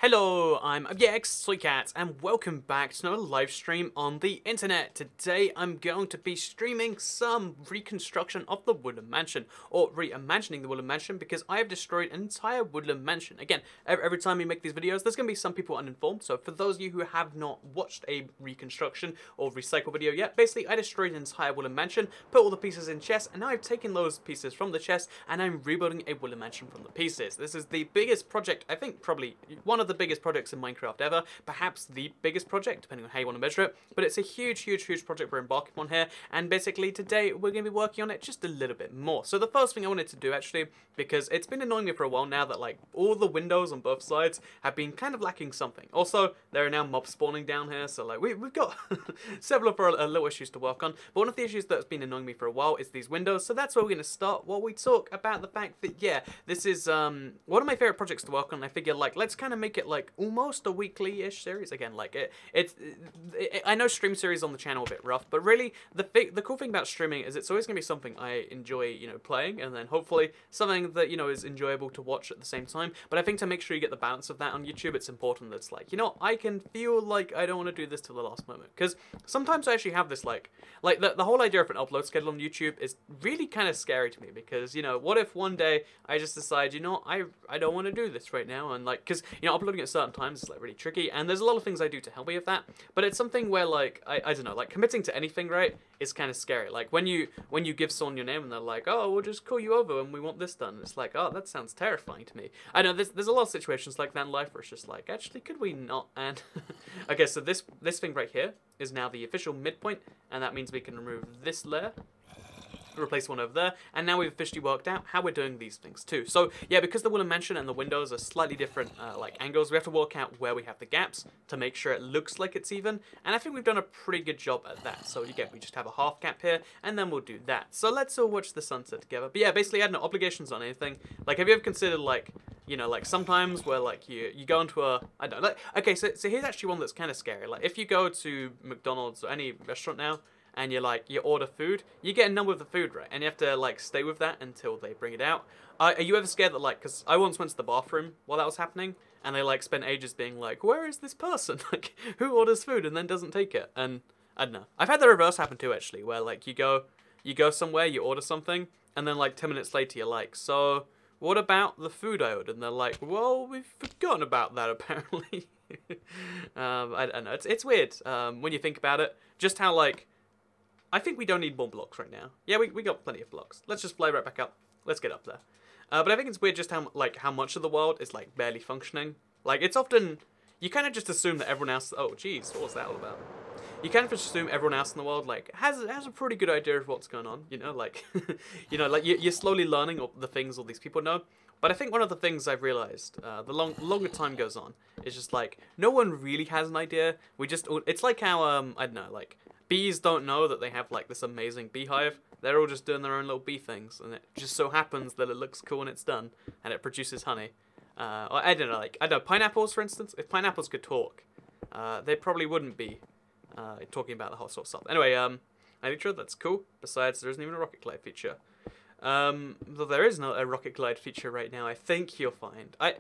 Hello, I'm Soycat, and welcome back to another live stream on the internet. Today I'm going to be streaming some reconstruction of the Woodland Mansion, or reimagining the Woodland Mansion, because I have destroyed an entire Woodland Mansion. Again, every time we make these videos, there's going to be some people uninformed, so for those of you who have not watched a reconstruction or recycle video yet, basically I destroyed an entire Woodland Mansion, put all the pieces in chests, and now I've taken those pieces from the chest, and I'm rebuilding a Woodland Mansion from the pieces. This is the biggest project, I think probably one of the biggest projects in Minecraft ever, perhaps the biggest project, depending on how you want to measure it, but it's a huge project we're embarking on here, and basically today we're going to be working on it just a little bit more. So the first thing I wanted to do actually, because it's been annoying me for a while now that like all the windows on both sides have been kind of lacking something. Also, there are now mobs spawning down here, so like we've got several of our little issues to work on, but one of the issues that's been annoying me for a while is these windows, so that's where we're going to start while we talk about the fact that, yeah, this is one of my favorite projects to work on. I figure like let's kind of make it like almost a weekly-ish series. Again, like I know stream series on the channel are a bit rough, but really the cool thing about streaming is it's always going to be something I enjoy, you know, playing, and then hopefully something that, you know, is enjoyable to watch at the same time. But I think to make sure you get the balance of that on YouTube, it's important that it's like, you know, I can feel like I don't want to do this till the last moment, because sometimes I actually have this like the whole idea of an upload schedule on YouTube is really kind of scary to me, because, you know, what if one day I just decide, you know, I don't want to do this right now, and like, because, you know, uploading at certain times is like really tricky, and there's a lot of things I do to help me with that, but it's something where like I don't know, like committing to anything, right, is kind of scary. Like when you give someone your name and they're like, oh, we'll just call you over and we want this done, it's like, oh, that sounds terrifying to me. I know there's a lot of situations like that in life where it's just like, actually, could we not? And okay, so this thing right here is now the official midpoint, and that means we can remove this layer, replace one over there, and now we've officially worked out how we're doing these things too. So yeah, because the Woodland Mansion and the windows are slightly different like angles, we have to work out where we have the gaps to make sure it looks like it's even, and I think we've done a pretty good job at that. So again, we just have a half gap here, and then we'll do that. So let's all watch the sunset together. But yeah, basically I had no obligations on anything. Like, have you ever considered, like, you know, like sometimes where like you go into a, I don't know, like, okay, so here's actually one that's kind of scary. Like if you go to McDonald's or any restaurant now, and you order food, you get a number of the food, right? And you have to like stay with that until they bring it out. Are you ever scared that, like, because I once went to the bathroom while that was happening, and they like spent ages being like, where is this person? Like, who orders food and then doesn't take it? And I don't know. I've had the reverse happen too, actually, where like you go somewhere, you order something, and then like 10 minutes later you're like, so what about the food I ordered? And they're like, well, we've forgotten about that apparently. I don't know. It's weird when you think about it, just how like, I think we don't need more blocks right now. Yeah, we got plenty of blocks. Let's just fly right back up. Let's get up there. But I think it's weird just how much of the world is like barely functioning. Like, it's often, you kind of just assume that everyone else, oh jeez, what was that all about? You kind of just assume everyone else in the world like has a pretty good idea of what's going on, you know, like you know, like you're slowly learning the things all these people know. But I think one of the things I've realized, the longer time goes on, is just like no one really has an idea. It's like how I don't know, like bees don't know that they have like this amazing beehive. They're all just doing their own little bee things, and it just so happens that it looks cool when it's done and it produces honey. Or I don't know, like I don't know, pineapples for instance. If pineapples could talk, they probably wouldn't be talking about the whole sort of stuff. Anyway, Elytra, that's cool. Besides, there isn't even a rocket glide feature. Though there is no a rocket glide feature right now, I think you'll find. I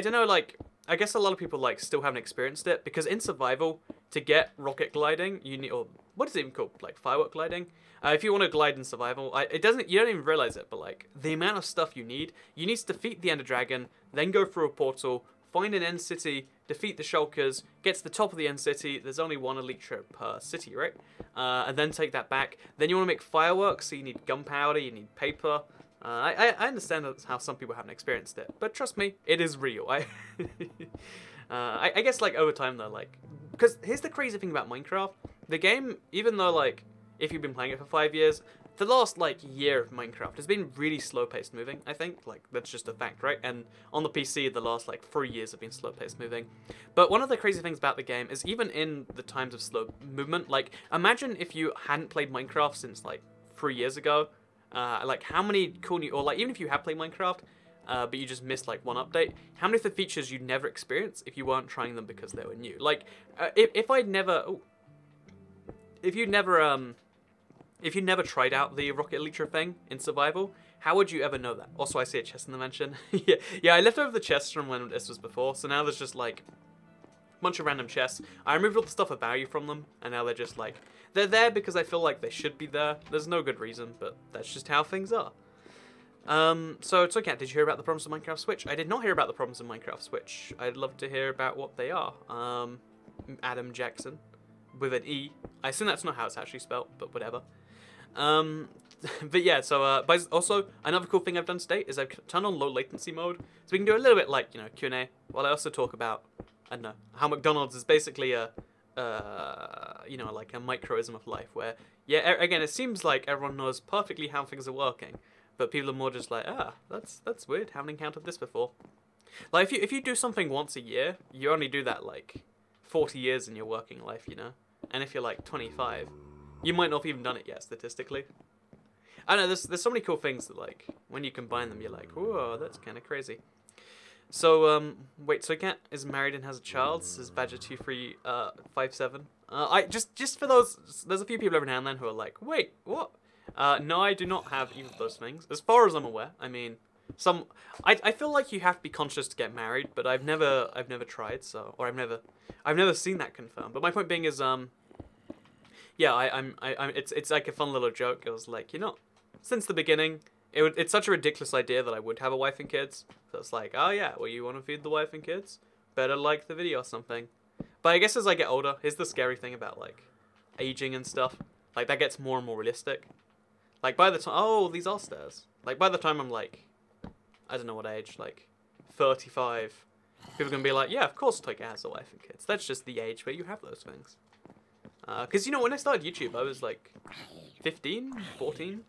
don't know, like, I guess a lot of people like still haven't experienced it, because in survival, to get rocket gliding, you need, or what is it even called, like firework gliding? If you want to glide in survival, you don't even realize it, but like the amount of stuff you need to defeat the Ender Dragon, then go through a portal, find an end city, defeat the shulkers, get to the top of the end city. There's only one Elytra per city, right? And then take that back. Then you want to make fireworks, so you need gunpowder, you need paper. I understand that's how some people haven't experienced it, but trust me, it is real. I guess like over time though, like, because here's the crazy thing about Minecraft. The game, even though like, if you've been playing it for 5 years, the last like year of Minecraft has been really slow-paced moving, I think. Like, that's just a fact, right? And on the PC, the last like 3 years have been slow-paced moving. But one of the crazy things about the game is even in the times of slow movement, like, imagine if you hadn't played Minecraft since like 3 years ago, like how many cool new, or like even if you have played Minecraft, but you just missed like one update, how many of the features you'd never experienced if you weren't trying them because they were new? Like, if you never tried out the Rocket Elytra thing in survival, How would you ever know that? Also, I see a chest in the mansion. yeah, I left over the chests from when this was before, so now there's just like a bunch of random chests. I removed all the stuff of value from them, and now they're just like, they're there because I feel like they should be there. There's no good reason, but that's just how things are. So Toycat, did you hear about the problems of Minecraft Switch? I did not hear about the problems of Minecraft Switch. I'd love to hear about what they are. Adam Jackson, with an E. I assume that's not how it's actually spelled, but whatever. But yeah, so, also, another cool thing I've done today is I've turned on low latency mode, so we can do a little bit like, you know, Q&A, while I also talk about, I don't know, how McDonald's is basically a, you know, like a microism of life, where, yeah, again, it seems like everyone knows perfectly how things are working, but people are more just like, that's weird, haven't encountered this before. Like, if you do something once a year, you only do that, like, 40 years in your working life, you know? And if you're, like, 25, you might not have even done it yet, statistically. I don't know, there's so many cool things that, like, when you combine them, you're like, whoa, that's kind of crazy. So, wait, so Cat is married and has a child, says Badger2357. Just for those, there's a few people every now and then who are like, wait, what? No, I do not have either of those things, as far as I'm aware. I mean, I feel like you have to be conscious to get married, but I've never tried, so, or I've never seen that confirmed. But my point being is, yeah, it's like a fun little joke. It was like, you know, since the beginning, it's such a ridiculous idea that I would have a wife and kids. So it's like, oh yeah, well, you want to feed the wife and kids? Better like the video or something. But I guess as I get older, here's the scary thing about, like, aging and stuff. Like, that gets more and more realistic. Like, by the time, oh, these are stairs. Like, by the time I'm, like, I don't know what age, like, 35, people are going to be like, yeah, of course Toyka has a wife and kids. That's just the age where you have those things. Because, you know, when I started YouTube, I was, like, 15, 14.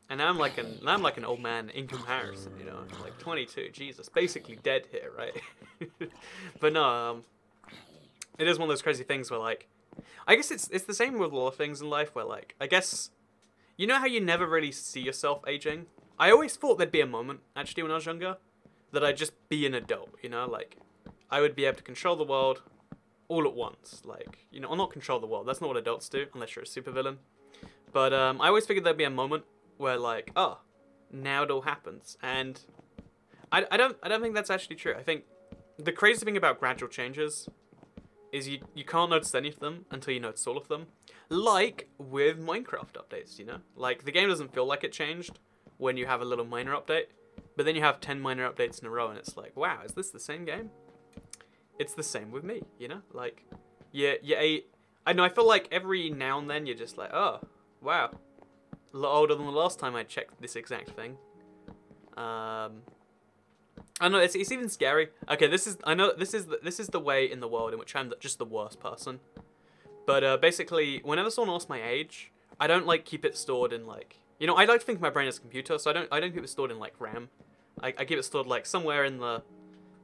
And now I'm like an old man in comparison, you know, I'm like 22, Jesus, basically dead here, right? But no, it is one of those crazy things where, like, I guess it's the same with a lot of things in life where, like, I guess, you know how you never really see yourself aging? I always thought there'd be a moment, actually, when I was younger, that I'd just be an adult, you know, like, I would be able to control the world all at once, like, you know, or not control the world, that's not what adults do, unless you're a supervillain. But I always figured there'd be a moment where, like, oh, now it all happens, and I don't think that's actually true. I think the crazy thing about gradual changes is you can't notice any of them until you notice all of them. Like with Minecraft updates, you know? Like, the game doesn't feel like it changed when you have a little minor update, but then you have 10 minor updates in a row, and it's like, wow, is this the same game? It's the same with me, you know? Like, I know, I feel like every now and then you're just like, oh, wow. A lot older than the last time I checked this exact thing. I don't know, it's even scary. Okay, I know this is the way in the world in which I'm just the worst person. But basically, whenever someone asks my age, I don't like keep it stored in, like, you know, I like to think of my brain as a computer, so I don't keep it stored in, like, RAM. I keep it stored, like, somewhere in the,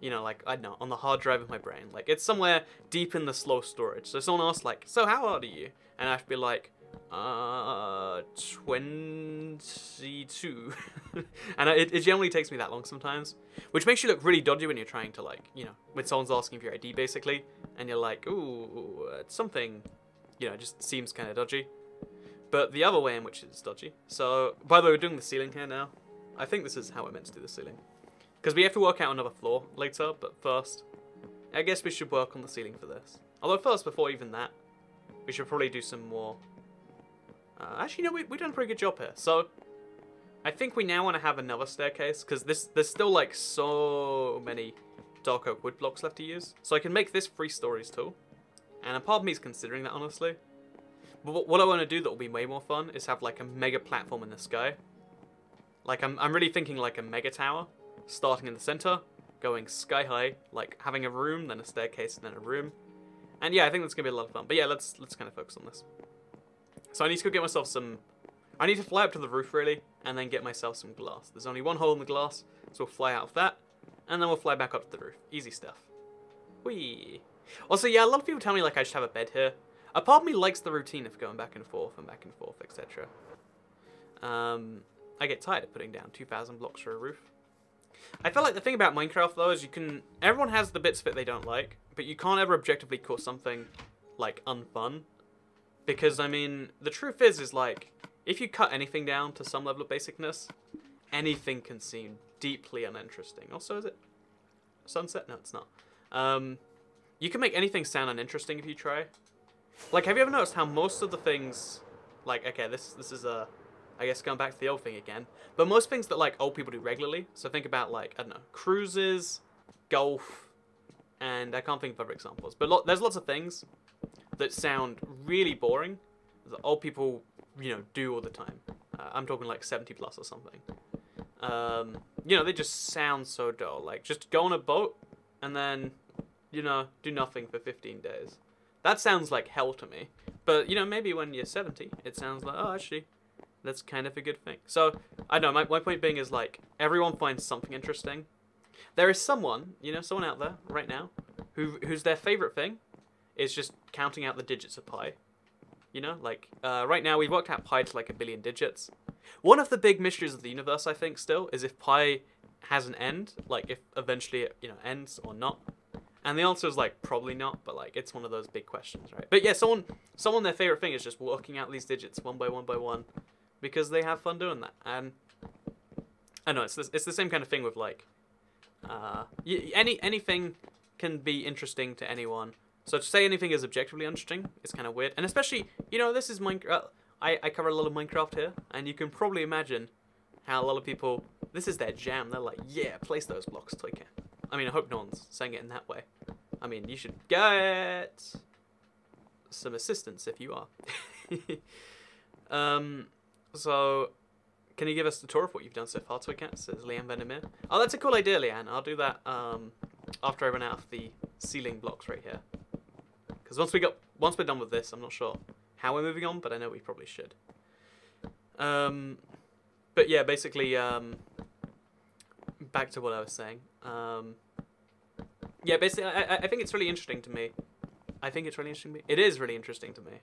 you know, like, I don't know, on the hard drive of my brain. Like, it's somewhere deep in the slow storage. So someone asks, like, so how old are you? And I have to be like, 22. And it generally takes me that long sometimes, which makes you look really dodgy when you're trying to, like, you know, when someone's asking for your ID basically, and you're like, ooh, it's something, you know, it just seems kind of dodgy. But the other way in which it's dodgy, so, by the way, we're doing the ceiling here now. I think this is how we're meant to do the ceiling, because we have to work out another floor later, but first, I guess we should work on the ceiling for this. Although first, before even that, we should probably do some more. Actually, no, we've done a pretty good job here. So, I think we now want to have another staircase, because there's still, like, so many dark oak wood blocks left to use. So I can make this 3 stories too. And a part of me is considering that, honestly. But what I want to do that will be way more fun is have, like, a mega platform in the sky. Like, I'm really thinking, like, a mega tower, starting in the center, going sky high, like, having a room, then a staircase, and then a room. And yeah, I think that's going to be a lot of fun. But yeah, let's kind of focus on this. So I need to go get myself some... I need to fly up to the roof, really, and then get myself some glass. There's only one hole in the glass, so we'll fly out of that, and then we'll fly back up to the roof. Easy stuff. Whee! Also, yeah, a lot of people tell me, like, I should have a bed here. A part of me likes the routine of going back and forth, etc. I get tired of putting down 2,000 blocks for a roof. I feel like the thing about Minecraft, though, is you can... Everyone has the bits of it they don't like, but you can't ever objectively call something, like, unfun. Because, I mean, the truth is like, if you cut anything down to some level of basicness, anything can seem deeply uninteresting. Also, is it sunset? No, it's not. You can make anything sound uninteresting if you try. Like, have you ever noticed how most of the things, like, okay, this is I guess going back to the old thing again, but most things that, like, old people do regularly, so think about, like, I don't know, cruises, golf, and I can't think of other examples, but there's lots of things that sound really boring that old people, you know, do all the time. I'm talking like 70 plus or something. You know, they just sound so dull. Like, just go on a boat and then, you know, do nothing for 15 days. That sounds like hell to me. But, you know, maybe when you're 70, it sounds like, oh, actually, that's kind of a good thing. So, I don't know, my point being is, like, everyone finds something interesting. There is someone, you know, someone out there right now, whose their favorite thing is just counting out the digits of pi. You know, like, right now we've worked out pi to like 1 billion digits. One of the big mysteries of the universe, I think, still, is if pi has an end, like if eventually it, you know, ends or not. And the answer is like probably not, but like it's one of those big questions, right? But yeah, someone their favorite thing is just working out these digits one by one because they have fun doing that. And I know it's the same kind of thing with like anything can be interesting to anyone. So to say anything is objectively interesting is kind of weird, and especially, you know, this is Minecraft. I cover a lot of Minecraft here, and you can probably imagine how a lot of people, this is their jam. They're like, yeah, place those blocks, Toycat. I mean, I hope no one's saying it in that way. I mean, you should get some assistance if you are. So, can you give us the tour of what you've done so far, Toycat? Says Leanne Vandermeer. Oh, that's a cool idea, Leanne. I'll do that after I run out of the ceiling blocks right here. Because once we're done with this, I'm not sure how we're moving on, but I know we probably should. But yeah, basically, back to what I was saying. Yeah, basically, I think it's really interesting to me. It is really interesting to me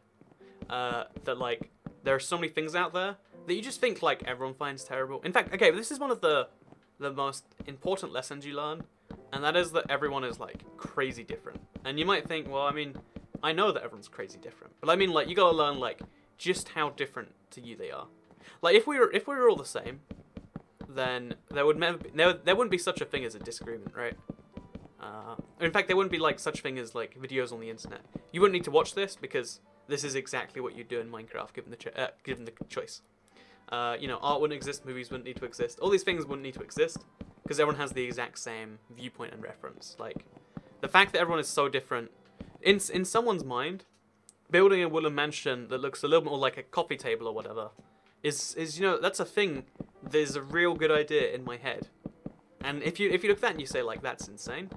that like there are so many things out there that you just think like everyone finds terrible. In fact, okay, this is one of the most important lessons you learn, and that is that everyone is like crazy different. And you might think, well, I mean, I know that everyone's crazy different, but I mean, like, you gotta learn like just how different to you they are. Like, if we were all the same, then there wouldn't be such a thing as a disagreement, right? In fact, there wouldn't be like such thing as like videos on the internet. You wouldn't need to watch this because this is exactly what you do in Minecraft, given the choice. You know, art wouldn't exist, movies wouldn't need to exist, all these things wouldn't need to exist because everyone has the exact same viewpoint and reference. Like, the fact that everyone is so different, in someone's mind, building a Woodland mansion that looks a little bit more like a coffee table or whatever is you know, that's a thing. There's a real good idea in my head, and if you look at that and you say like, that's insane,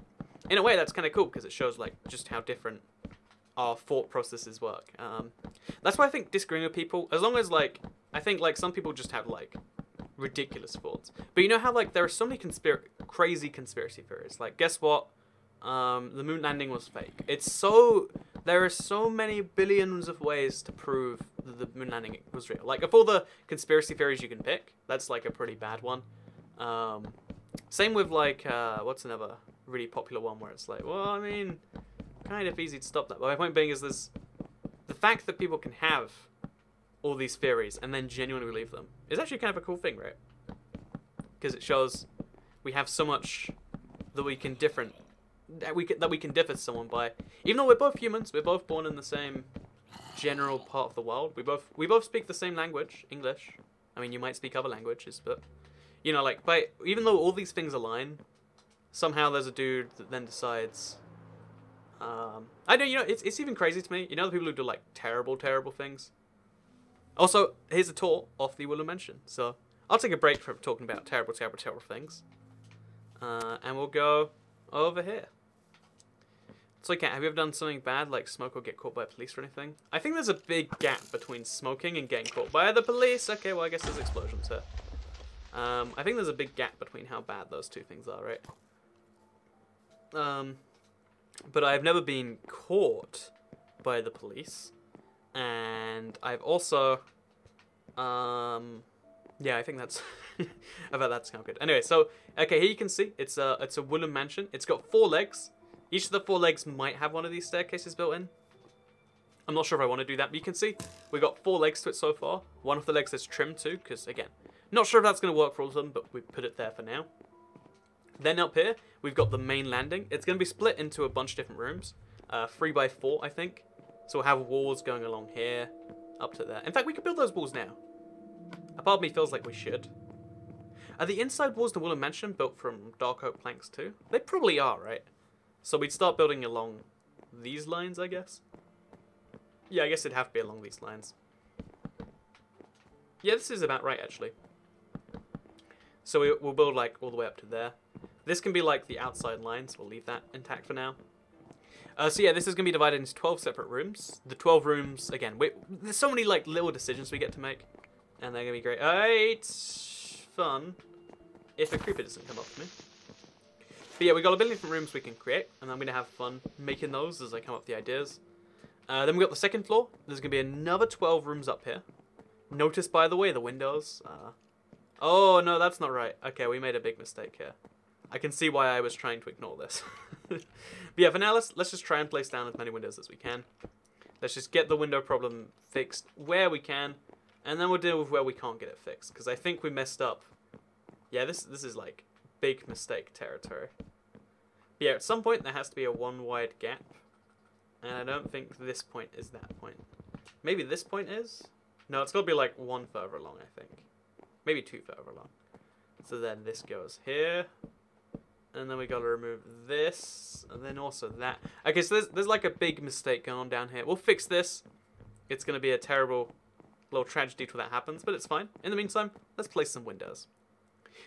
in a way that's kind of cool because it shows like just how different our thought processes work. That's why I think disagreeing with people, as long as like, I think like some people just have like ridiculous thoughts, but you know how like there are so many crazy conspiracy theories. Like, guess what? The moon landing was fake. There are so many billions of ways to prove that the moon landing was real. Like, of all the conspiracy theories you can pick, that's like a pretty bad one. Same with like, what's another really popular one where it's like, well, I mean, kind of easy to stop that. But my point being is the fact that people can have all these theories and then genuinely believe them is actually kind of a cool thing, right? Because it shows we have so much that we can differ someone by. Even though we're both humans, we're both born in the same general part of the world. We both speak the same language, English. I mean, you might speak other languages, but you know, like, even though all these things align, somehow there's a dude that then decides. I know, you know, it's even crazy to me. You know, the people who do like terrible things. Also, here's a tour of the Woodland Mansion. So I'll take a break from talking about terrible things, and we'll go over here. So, okay, have you ever done something bad, like smoke or get caught by police or anything? I think there's a big gap between smoking and getting caught by the police. Okay, well, I guess there's explosions here. I think there's a big gap between how bad those two things are, right? But I've never been caught by the police. And I've also, yeah, I think that's, I bet that's kind of good. Anyway, so, okay, here you can see, it's a Woodland mansion. It's got 4 legs. Each of the 4 legs might have one of these staircases built in. I'm not sure if I want to do that, but you can see we've got 4 legs to it so far. One of the legs is trimmed too, because, again, Not sure if that's going to work for all of them, but we put it there for now. Then up here, we've got the main landing. It's going to be split into a bunch of different rooms. 3 by 4, I think. So we'll have walls going along here, up to there. In fact, we could build those walls now. A part of me feels like we should. Are the inside walls of the Woodland Mansion built from dark oak planks too? They probably are, right? So we'd start building along these lines, I guess. Yeah, I guess it'd have to be along these lines. Yeah, this is about right, actually. So we'll build, like, all the way up to there. This can be, like, the outside lines. We'll leave that intact for now. So, yeah, this is going to be divided into 12 separate rooms. The 12 rooms, again, there's so many, like, little decisions we get to make. And they're going to be great. It's fun. If a creeper doesn't come up to me. But, yeah, we've got a billion different rooms we can create. And I'm going to have fun making those as I come up with the ideas. Then we've got the second floor. There's going to be another 12 rooms up here. Notice, by the way, the windows. Oh, no, that's not right. Okay, we made a big mistake here. I can see why I was trying to ignore this. But yeah, for now, let's just try and place down as many windows as we can. Let's just get the window problem fixed where we can, and then we'll deal with where we can't get it fixed, because I think we messed up. Yeah, this is like big mistake territory. But yeah, at some point there has to be a one wide gap, and I don't think this point is that point. Maybe this point is? No, it's got to be like one further along, I think. Maybe 2 further along. So then this goes here. And then we got to remove this. And then also that. Okay, so there's like a big mistake going on down here. We'll fix this. It's going to be a terrible little tragedy till that happens. But it's fine. In the meantime, let's place some windows.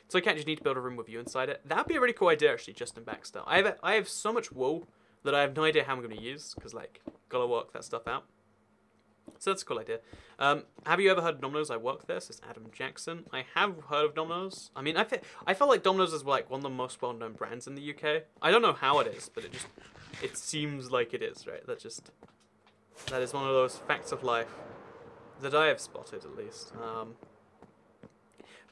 So I can't just need to build a room with you inside it. That would be a really cool idea, actually, just in back style. I have so much wool that I have no idea how I'm going to use. Because, like, got to work that stuff out. So that's a cool idea. Have you ever heard of Domino's? I work there. Says Adam Jackson. I have heard of Domino's. I mean, I felt like Domino's is like one of the most well-known brands in the UK. I don't know how it is, but it seems like it is, right? That is one of those facts of life that I have spotted, at least.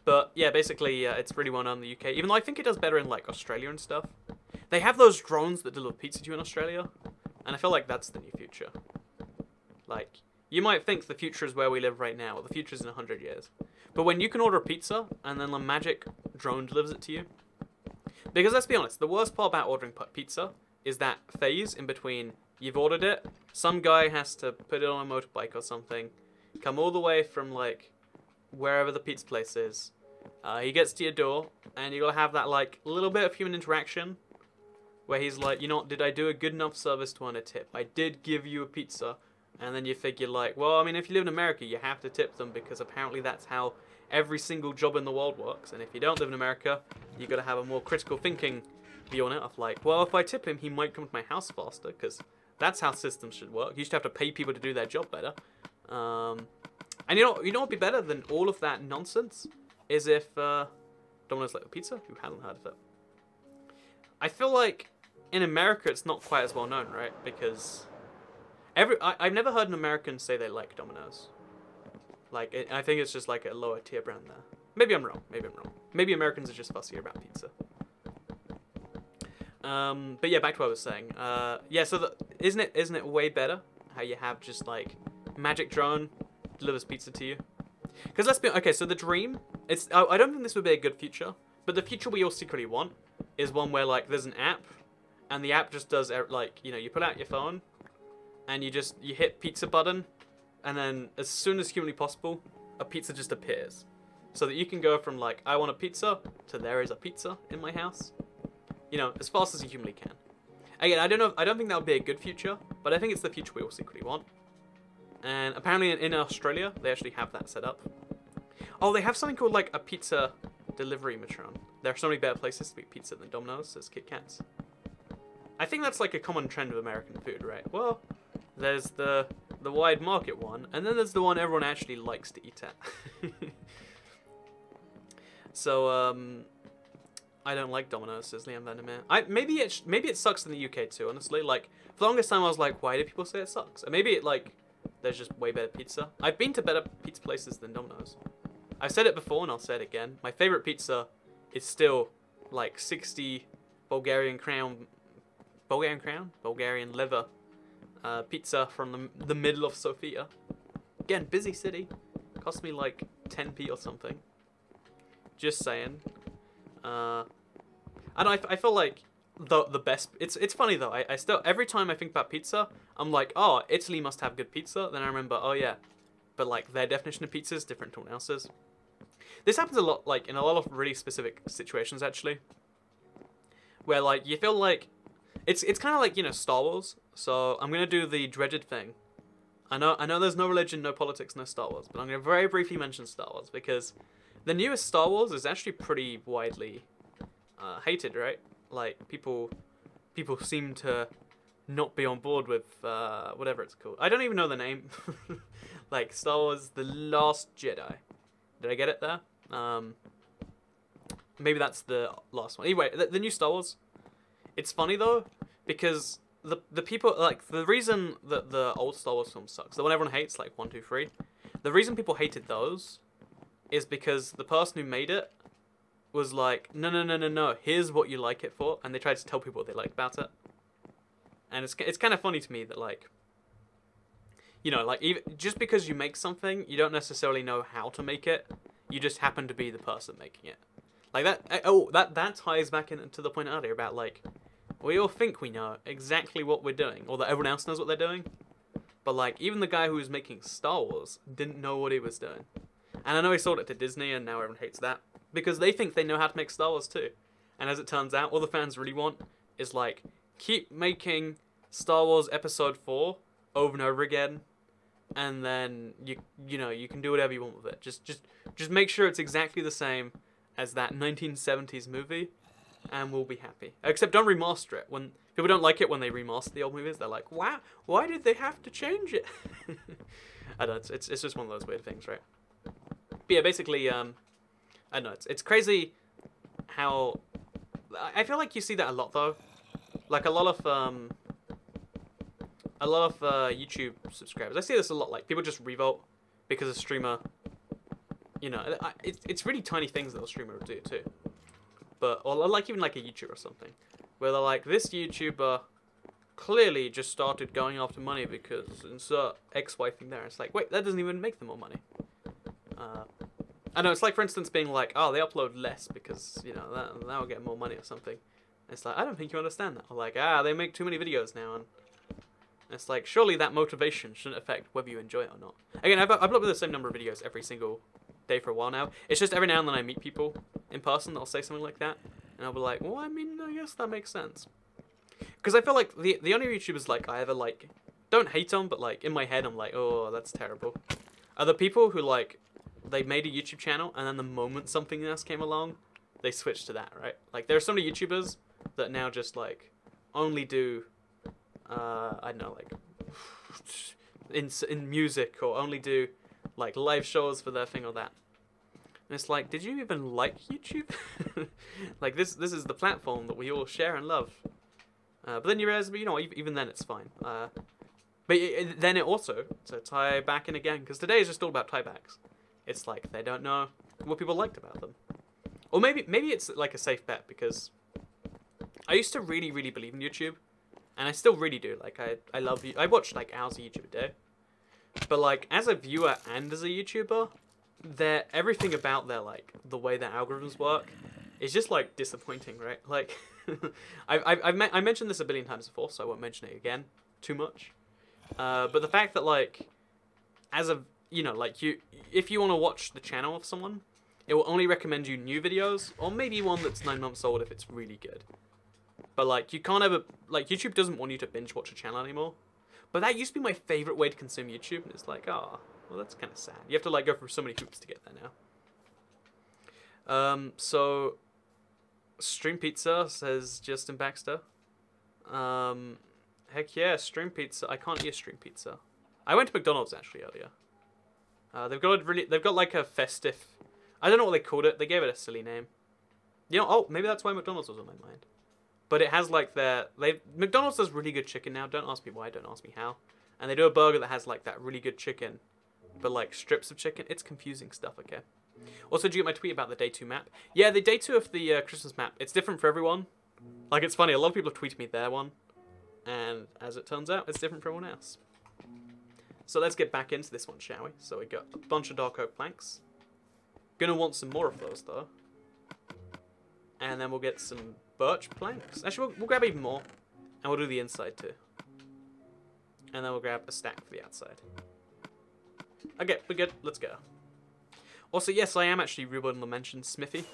But yeah, basically, it's really well known in the UK. Even though I think it does better in like Australia and stuff. They have those drones that deliver pizza to you in Australia, and I feel like that's the new future. Like, you might think the future is where we live right now, or the future is in 100 years. But when you can order a pizza, and then the magic drone delivers it to you. Because let's be honest, the worst part about ordering pizza is that phase in between you've ordered it, some guy has to put it on a motorbike or something, come all the way from, like, wherever the pizza place is. He gets to your door, and you gotta have that, like, little bit of human interaction, where he's like, you know what, did I do a good enough service to earn a tip? I did give you a pizza. And then you figure, like, well, I mean, if you live in America, you have to tip them because apparently that's how every single job in the world works. And if you don't live in America, you got to have a more critical thinking view on it of like, well, if I tip him, he might come to my house faster because that's how systems should work. You should have to pay people to do their job better. And you know what would be better than all of that nonsense is if Domino's like the pizza. Who hasn't heard of it? I feel like in America it's not quite as well known, right? Because I've never heard an American say they like Domino's. Like, I think it's just like a lower tier brand there. Maybe I'm wrong. Maybe Americans are just fussier about pizza. But yeah, back to what I was saying. Yeah, so isn't it way better how you have just like magic drone delivers pizza to you? Because let's be okay. So the dream, I don't think this would be a good future, but the future we all secretly want is one where like there's an app, and the app just does like, you know, you put out your phone. And you hit pizza button, and then as soon as humanly possible, a pizza just appears. So that you can go from like, I want a pizza, to there is a pizza in my house. You know, as fast as you humanly can. Again, I don't think that would be a good future, but I think it's the future we all secretly want. And apparently in Australia, they actually have that set up. Oh, they have something called like a pizza delivery matron. There are so many better places to eat pizza than Domino's as Kit Kats. I think that's like a common trend of American food, right? Well, there's the wide market one, and then there's the one everyone actually likes to eat at. So, I don't like Domino's, says Liam Vandermeer. Maybe it sucks in the UK too, honestly. Like, for the longest time I was like, why do people say it sucks? And maybe there's just way better pizza. I've been to better pizza places than Domino's. I've said it before and I'll say it again. My favorite pizza is still like 60 Bulgarian liver pizza from the middle of Sofia. Again, busy city. Cost me like 10p or something. Just saying. And I feel like the best. It's funny though. I still every time I think about pizza, I'm like, oh, Italy must have good pizza. Then I remember, oh yeah, but like their definition of pizza is different to anyone else's. This happens a lot, like in a lot of really specific situations actually, where like you feel like it's kind of like, you know, Star Wars. So I'm gonna do the dreaded thing. I know there's no religion, no politics, no Star Wars, but I'm gonna very briefly mention Star Wars because the newest Star Wars is actually pretty widely hated, right? Like people seem to not be on board with whatever it's called. I don't even know the name. Like Star Wars: The Last Jedi. Did I get it there? Maybe that's the last one. Anyway, the new Star Wars. It's funny though because the people, like, the reason that the old Star Wars film sucks, the one everyone hates, like 1, 2, 3, the reason people hated those is because the person who made it was like, no, here's what you like it for, and they tried to tell people what they liked about it. And it's kind of funny to me that, like, you know, like, even just because you make something, you don't necessarily know how to make it. You just happen to be the person making it. Like that. Oh, that ties back into the point earlier about, like, we all think we know exactly what we're doing, or that everyone else knows what they're doing. But like, even the guy who was making Star Wars didn't know what he was doing. And I know he sold it to Disney, and now everyone hates that because they think they know how to make Star Wars too. And as it turns out, all the fans really want is, like, keep making Star Wars Episode 4 over and over again, and then you know, you can do whatever you want with it. Just make sure it's exactly the same as that 1970s movie, and we'll be happy. Except don't remaster it. When people don't like it when they remaster the old movies, they're like, wow, why did they have to change it? I don't know, it's just one of those weird things, right? But yeah, basically, I don't know, it's crazy how, I feel like you see that a lot though. Like a lot of YouTube subscribers, I see this a lot, like people just revolt because a streamer, you know, it's really tiny things that a streamer would do too. But, or like even like a YouTuber or something, where they're like, this YouTuber clearly just started going after money because insert XY thing there. It's like, wait, that doesn't even make them more money. I know, it's like, for instance, being like, oh, they upload less because, you know, that'll get more money or something. And it's like, I don't think you understand that. Or like, they make too many videos now, and it's like, surely that motivation shouldn't affect whether you enjoy it or not. Again, I've uploaded the same number of videos every single day for a while now. It's just every now and then I meet people in person that'll say something like that, and I'll be like, well, I mean, I guess that makes sense. Because I feel like the only YouTubers, like, I ever, like, don't hate them, but, like, in my head I'm like, oh, that's terrible, are the people who, like, they made a YouTube channel, and then the moment something else came along, they switched to that, right? Like, there are so many YouTubers that now just, like, only do, I don't know, like, in music, or only do, like, live shows for their thing or that. And it's like, did you even like YouTube? Like, this is the platform that we all share and love. But then you realize, you know, even then it's fine. But then it also, to tie back in again, because today is just all about tiebacks. It's like, they don't know what people liked about them. Or maybe it's like a safe bet, because I used to really, really believe in YouTube. And I still really do. Like, I love you. I watch, like, hours of YouTube a day. But, like, as a viewer and as a YouTuber, everything about like, the way their algorithms work is just, like, disappointing, right? Like, I mentioned this a billion times before, so I won't mention it again too much. But the fact that, like, as a, you know, like, if you want to watch the channel of someone, it will only recommend you new videos, or maybe one that's 9 months old if it's really good. But, like, you can't ever, like, YouTube doesn't want you to binge watch a channel anymore. But that used to be my favorite way to consume YouTube, and it's like, oh, well, that's kind of sad. You have to, like, go through so many hoops to get there now. So, Stream Pizza, says Justin Baxter. Heck yeah, Stream Pizza. I can't eat a Stream Pizza. I went to McDonald's, actually, earlier. They've got, like, a festive, I don't know what they called it. They gave it a silly name. You know, oh, maybe that's why McDonald's was on my mind. But it has, like, McDonald's does really good chicken now. Don't ask me why, don't ask me how. And they do a burger that has, like, that really good chicken, but, like, strips of chicken. It's confusing stuff, okay? Also, did you get my tweet about the Day 2 map? Yeah, the Day 2 of the Christmas map, it's different for everyone. Like, it's funny, a lot of people have tweeted me their one. And as it turns out, it's different for everyone else. So let's get back into this one, shall we? So we got a bunch of dark oak planks. Gonna want some more of those, though. And then we'll get some birch planks. Actually, we'll grab even more. And we'll do the inside too. And then we'll grab a stack for the outside. Okay, we're good. Let's go. Also, yes, I am actually rebuilding the mentioned Smithy.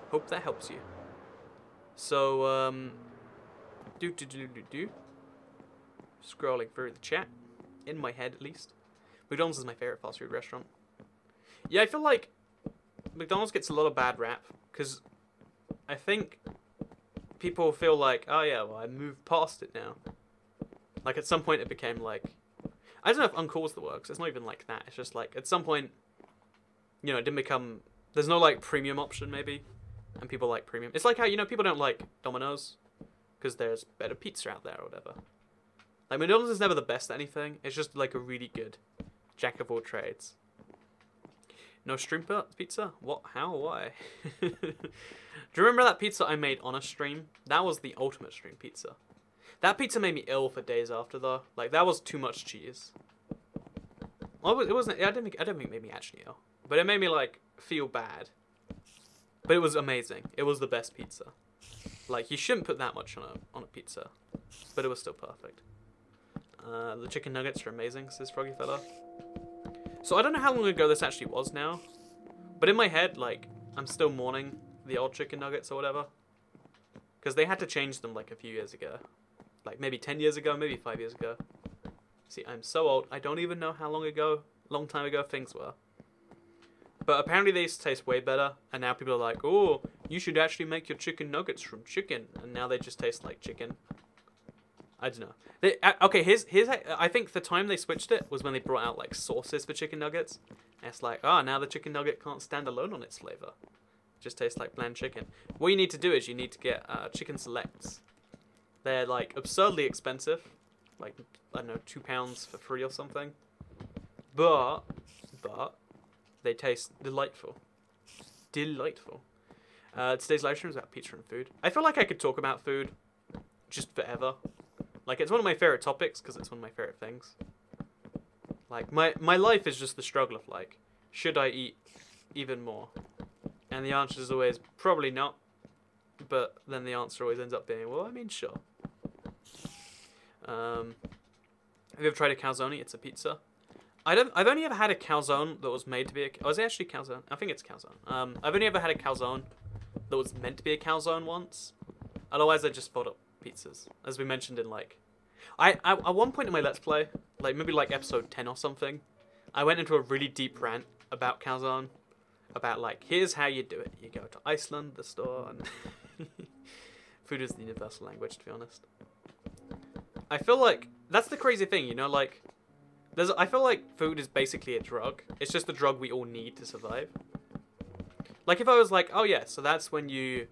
Hope that helps you. So, scrolling through the chat. In my head, at least. McDonald's is my favorite fast food restaurant. Yeah, I feel like McDonald's gets a lot of bad rap. Because I think people feel like, oh yeah, well, I moved past it now. Like, at some point it became like... I don't know if uncool is the word, 'cause it's not even like that. It's just like, at some point, you know, it didn't become... There's no, like, premium option, maybe. And people like premium. It's like how, you know, people don't like Domino's. Because there's better pizza out there or whatever. Like, McDonald's is never the best at anything. It's just, like, a really good jack of all trades. No stream pizza? What? How? Why? Do you remember that pizza I made on a stream? That was the ultimate stream pizza. That pizza made me ill for days after, though. Like, that was too much cheese. Well, it wasn't... I don't think it made me actually ill. But it made me, like, feel bad. But it was amazing. It was the best pizza. Like, you shouldn't put that much on a pizza. But it was still perfect. The chicken nuggets are amazing, says Froggy Fella. So I don't know how long ago this actually was now. But in my head, like, I'm still mourning the old chicken nuggets or whatever. Because they had to change them, like, a few years ago. Like, maybe 10 years ago, maybe 5 years ago. See, I'm so old, I don't even know how long time ago things were. But apparently they used to taste way better, and now people are like, oh, you should actually make your chicken nuggets from chicken. And now they just taste like chicken. I don't know. Okay, here's I think the time they switched it was when they brought out, like, sauces for chicken nuggets. And it's like, oh, now the chicken nugget can't stand alone on its flavor. It just tastes like bland chicken. What you need to do is you need to get chicken selects. They're, like, absurdly expensive. Like, I don't know, £2 for 3 or something. But they taste delightful. Delightful. Today's live stream is about pizza and food. I feel like I could talk about food just forever. Like, it's one of my favorite topics because it's one of my favorite things. Like, my life is just the struggle of, like, should I eat even more? And the answer is always, probably not. But then the answer always ends up being, well, I mean, sure. Have you ever tried a calzone? It's a pizza. I've only ever had a calzone that was made to be a... Was it actually calzone? I think it's calzone. I've only ever had a calzone that was meant to be a calzone once. Otherwise, I just thought up pizzas. As we mentioned in, like... At one point in my Let's Play, like, maybe, like, episode 10 or something, I went into a really deep rant about calzone. About, like, here's how you do it. You go to Iceland, the store, and... Food is the universal language, to be honest. I feel like... That's the crazy thing, you know, like... I feel like food is basically a drug. It's just a drug we all need to survive. Like, if I was like, oh yeah, so that's when you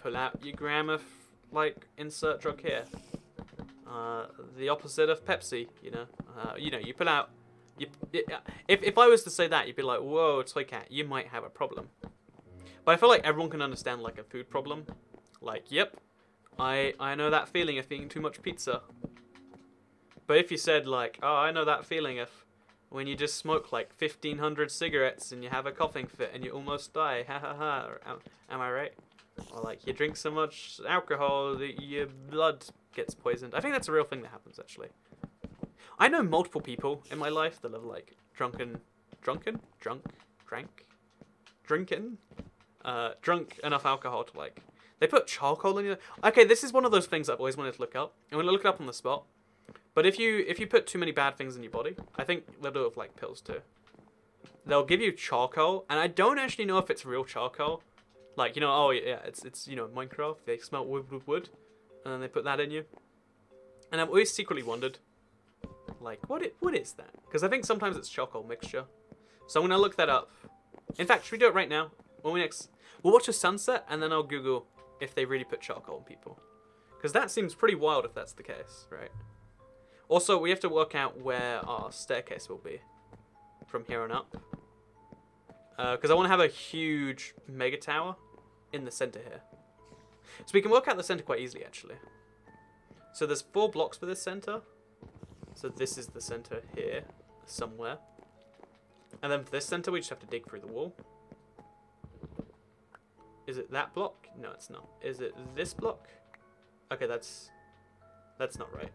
pull out your gram of, like, insert drug here. The opposite of Pepsi, you know. You pull out... If I was to say that, you'd be like, whoa, Toy Cat, you might have a problem. But I feel like everyone can understand, like, a food problem. Like, yep, I know that feeling of eating too much pizza. But if you said, like, oh, I know that feeling of when you just smoke, like, 1,500 cigarettes and you have a coughing fit and you almost die, ha ha ha, or, am I right? Or, like, you drink so much alcohol that your blood gets poisoned. I think that's a real thing that happens, actually. I know multiple people in my life that have, like, drunk enough alcohol to, like, they put charcoal in your... Okay, this is one of those things I've always wanted to look up. I'm going to look it up on the spot. But if you put too many bad things in your body, I think they'll do it with, like, pills too. They'll give you charcoal, and I don't actually know if it's real charcoal. Like, you know, oh yeah, it's you know, Minecraft, they smelt wood, and then they put that in you. And I've always secretly wondered, like, what is that? Because I think sometimes it's charcoal mixture. So I'm gonna look that up. In fact, should we do it right now? We'll watch a sunset, and then I'll Google if they really put charcoal on people. Because that seems pretty wild if that's the case, right? Also, we have to work out where our staircase will be from here on up. Because I want to have a huge mega tower in the center here. So we can work out the center quite easily, actually. So there's 4 blocks for this center. So this is the center here, somewhere. And then for this center, we just have to dig through the wall. Is it that block? No, it's not. Is it this block? Okay, that's not right.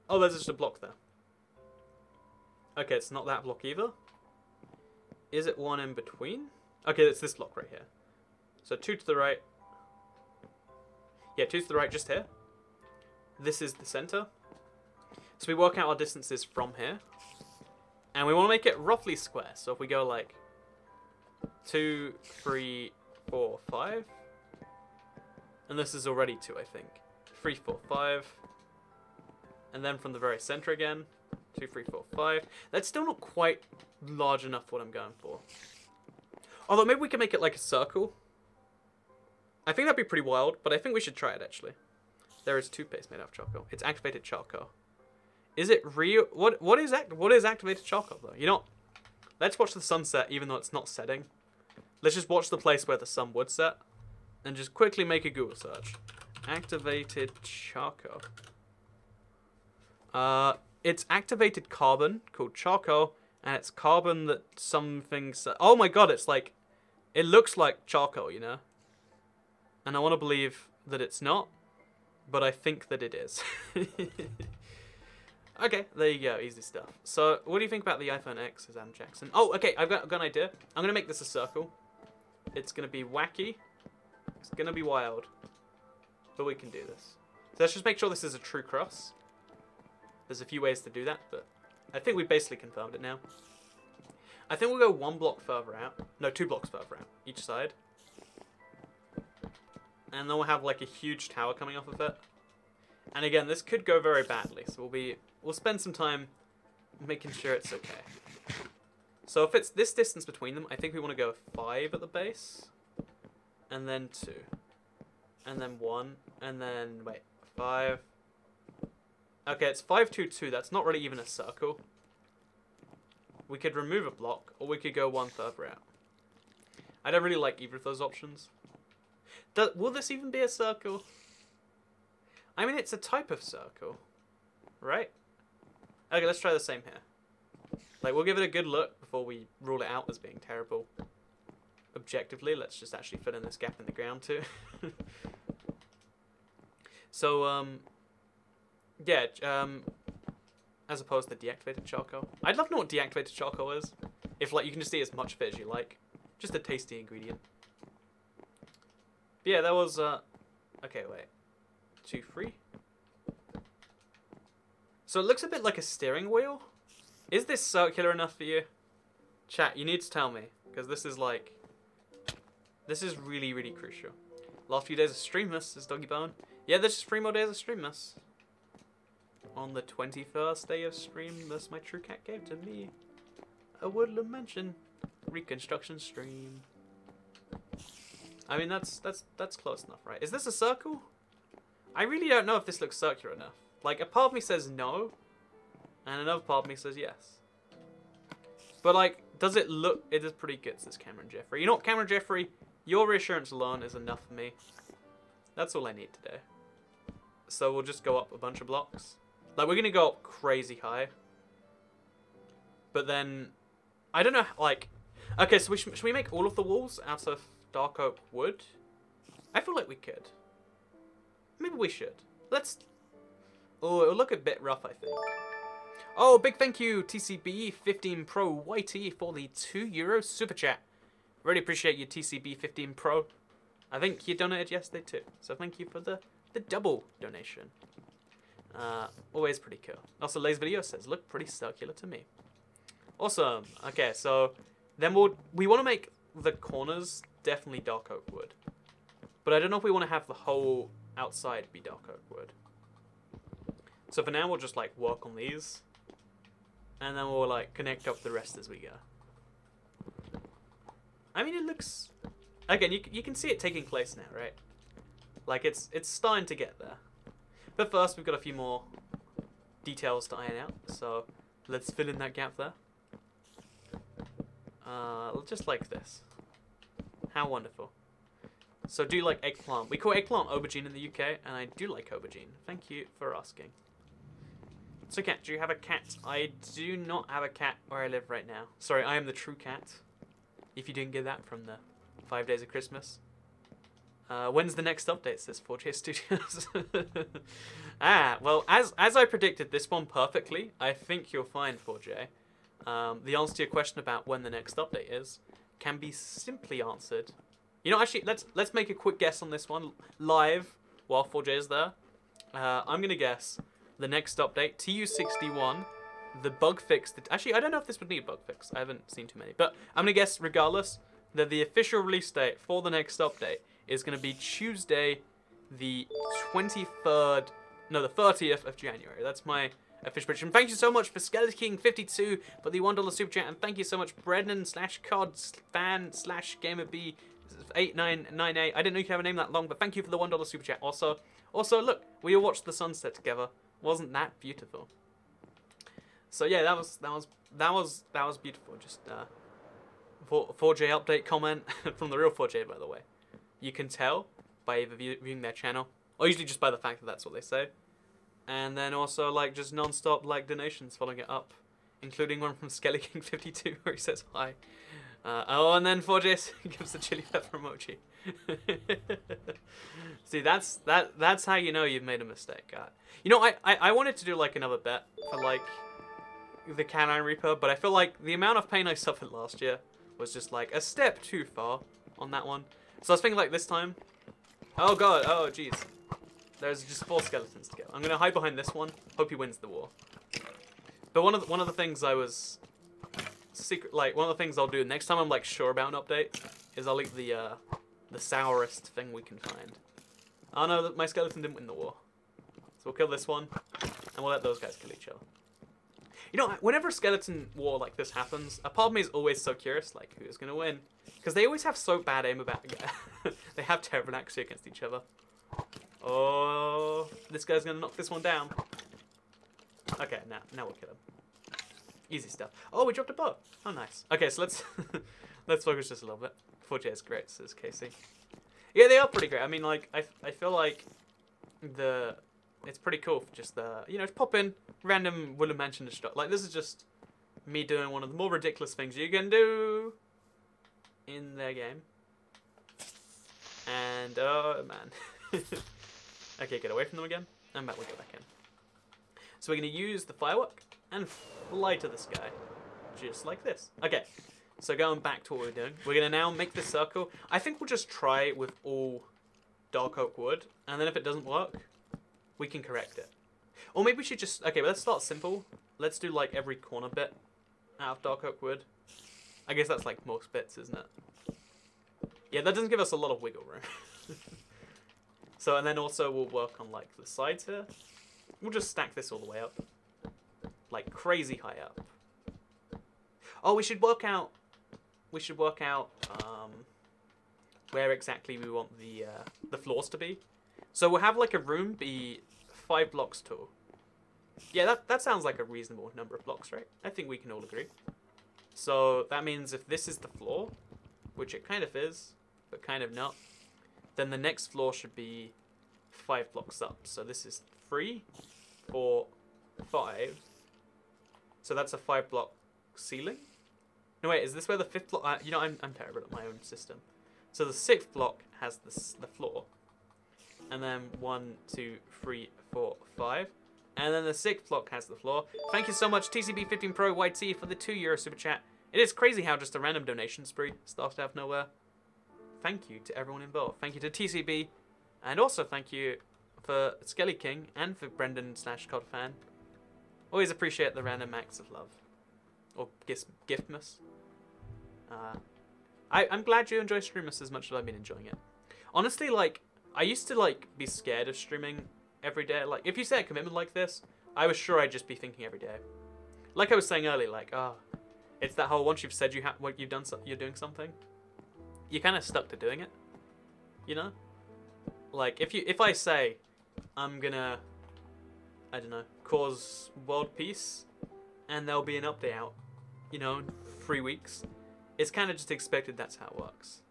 Oh, there's just a block there. Okay, it's not that block either. Is it one in between? Okay, it's this block right here. So 2 to the right. Yeah, 2 to the right, just here. This is the center. So we work out our distances from here. And we want to make it roughly square. So if we go like 2, 3, 4, 5. And this is already 2, I think. 3, 4, 5. And then from the very center again. 2, 3, 4, 5. That's still not quite large enough for what I'm going for. Although maybe we can make it like a circle. I think that'd be pretty wild, but I think we should try it actually. There is toothpaste made out of charcoal. It's activated charcoal. Is it real? What is activated charcoal though? You know, let's watch the sunset even though it's not setting. Let's just watch the place where the sun would set. And just quickly make a Google search. Activated charcoal. It's activated carbon called charcoal. And it's carbon that some things... Oh my god, it's like... It looks like charcoal, you know? And I want to believe that it's not. But I think that it is. Okay, there you go. Easy stuff. So, what do you think about the iPhone X, as Adam Jackson? Oh, okay, I've got an idea. I'm going to make this a circle. It's going to be wacky. It's going to be wild. But we can do this. So let's just make sure this is a true cross. There's a few ways to do that, but I think we basically confirmed it now. I think we'll go 1 block further out. No, 2 blocks further out, each side. And then we'll have like a huge tower coming off of it. And again, this could go very badly, so we'll spend some time making sure it's okay. So if it's this distance between them, I think we want to go 5 at the base. And then 2. And then 1. And then, wait, 5. Okay, it's 5, 2, 2. That's not really even a circle. We could remove a block, or we could go 1 further out. I don't really like either of those options. Will this even be a circle? I mean, it's a type of circle, right? Okay, let's try the same here. Like, we'll give it a good look before we rule it out as being terrible. Objectively, let's just actually fill in this gap in the ground too. So, yeah, as opposed to deactivated charcoal. I'd love to know what deactivated charcoal is. If, like, you can just eat as much of it as you like. Just a tasty ingredient. But yeah, that was, okay, wait. 2, 3. So it looks a bit like a steering wheel. Is this circular enough for you? Chat, you need to tell me. Because this is, like... This is really, really crucial. Last few days of Streamless, says Doggy Bone. Yeah, there's just 3 more days of Streamless. On the 21st day of Streamless, my true cat gave to me a Woodland Mansion reconstruction stream. I mean, that's close enough, right? Is this a circle? I really don't know if this looks circular enough. Like, a part of me says no, and another part of me says yes. But, like, does it look... It is pretty good, says Cameron Jeffrey. You know what, Cameron Jeffrey? Your reassurance alone is enough for me. That's all I need today. So we'll just go up a bunch of blocks. Like, we're going to go up crazy high. But then... I don't know, like... Okay, so should we make all of the walls out of dark oak wood? I feel like we could. Maybe we should. Let's... Oh, it'll look a bit rough, I think. Oh, big thank you, TCB15 Pro Whitey, for the €2 super chat. Really appreciate you, TCB15 Pro. I think you donated yesterday too, so thank you for the double donation. Always pretty cool. Also, Lay's video says, look pretty circular to me. Awesome. Okay, so then we want to make the corners definitely dark oak wood. But I don't know if we want to have the whole outside be dark oak wood. So for now, we'll just like work on these. And then we'll like connect up the rest as we go. I mean, it looks... Again, you can see it taking place now, right? Like, it's starting to get there. But first, we've got a few more details to iron out. So let's fill in that gap there. Just like this. How wonderful. So do you like eggplant? We call eggplant aubergine in the UK, and I do like aubergine. Thank you for asking. So cat, do you have a cat? I do not have a cat where I live right now. Sorry, I am the true cat. If you didn't get that from 5 days of Christmas. When's the next update, says 4J Studios. Well, as I predicted this one perfectly, I think you'll find, 4J. The answer to your question about when the next update is can be simply answered. You know, actually, let's make a quick guess on this one live while 4J is there. I'm gonna guess the next update, TU61, the bug fix. Actually, I don't know if this would need a bug fix. I haven't seen too many, but I'm gonna guess regardless that the official release date for the next update is gonna be Tuesday, the 23rd. No, the 30th of January. That's my official prediction. Thank you so much for Skeleton King 52 for the $1 super chat, and thank you so much Brendan/COD fan/GamerB 8998. I didn't know you could have a name that long, but thank you for the $1 super chat. Also, look, we all watched the sunset together. Wasn't that beautiful? So yeah, that was beautiful. Just 4J update comment from the real 4J, by the way. You can tell by either viewing their channel, or usually just by the fact that that's what they say. And then also like just non-stop like donations following it up, including one from Skeleton King 52 where he says hi. And then 4J gives the chili pepper emoji. See, that's how you know you've made a mistake. You know, I wanted to do like another bet for like the Canine Reaper, but I feel like the amount of pain I suffered last year was just like a step too far on that one. So I was thinking like this time, oh god, oh jeez, there's just 4 skeletons to go. I'm gonna hide behind this one. Hope he wins the war. But one of the things I was one of the things I'll do next time I'm like sure about an update is I'll eat the sourest thing we can find. Oh no, my skeleton didn't win the war. So we'll kill this one, and we'll let those guys kill each other. You know, whenever a skeleton war like this happens, a part of me is always so curious, like, who's gonna win? Because they always have so bad aim about they have terrible accuracy against each other. Oh, this guy's gonna knock this one down. Okay, now we'll kill him. Easy stuff. Oh, we dropped a bow. Oh, nice. Okay, so let's let's focus just a little bit. 4J is great, says Casey. Yeah, they are pretty great. I mean, like, I feel like it's pretty cool for just you know, just pop in random Woodland Mansion destruct. Like, this is just me doing one of the more ridiculous things you can do in their game. And oh man. Okay, get away from them again. And back we go back in. So we're gonna use the firework and fly to the sky, just like this. Okay, so going back to what we're doing, we're gonna now make this circle. I think we'll just try with all dark oak wood, and then if it doesn't work, we can correct it. Or maybe we should just, okay, but let's start simple. Let's do like every corner bit out of dark oak wood. I guess that's like most bits, isn't it? Yeah, that doesn't give us a lot of wiggle room. So, and then also we'll work on like the sides here. We'll just stack this all the way up. Like crazy high up. Oh, we should work out where exactly we want the floors to be. So we'll have like a room be 5 blocks tall. Yeah, that sounds like a reasonable number of blocks, right? I think we can all agree. So that means if this is the floor, which it kind of is, but kind of not, then the next floor should be 5 blocks up. So this is 3, 4, 5. So that's a 5 block ceiling. No wait, is this where the 5th block? You know, I'm terrible at my own system. So the 6th block has the floor, and then 1, 2, 3, 4, 5, and then the 6th block has the floor. Thank you so much, TCB15 Pro YT, for the €2 super chat. It is crazy how just a random donation spree started out of nowhere. Thank you to everyone involved. Thank you to TCB, and also thank you for Skelly King and for Brendan/COD fan. Always appreciate the random acts of love. Or giftmas. I'm glad you enjoy Streamless as much as I've been enjoying it. Honestly, like, I used to, like, be scared of streaming every day. Like, if you say a commitment like this, I was sure I'd just be thinking every day. Like I was saying earlier, like, it's that whole once you've said you're doing something, you're kind of stuck to doing it. You know? Like, if I say, I'm gonna, I don't know, cause world peace, and there'll be an update out, you know, in 3 weeks. It's kind of just expected that's how it works.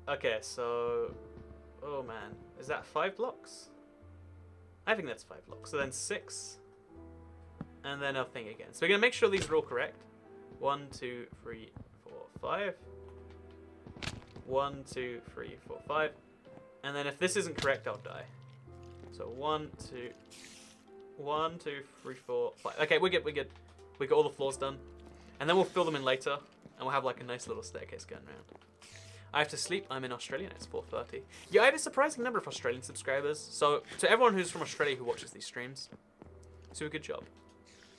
Okay, so, oh man, is that 5 blocks? I think that's 5 blocks. So then 6, and then a thing again. So we're gonna make sure these are all correct. 1, 2, 3, 4, 5. 1, 2, 3, 4, 5. And then if this isn't correct, I'll die. So 1, 2, 3, 4, 5. Okay, we're good, we're good. We got all the floors done. And then we'll fill them in later, and we'll have like a nice little staircase going around. I have to sleep. I'm in Australia. It's 4:30. Yeah, I have a surprising number of Australian subscribers. So to everyone who's from Australia who watches these streams, do a good job.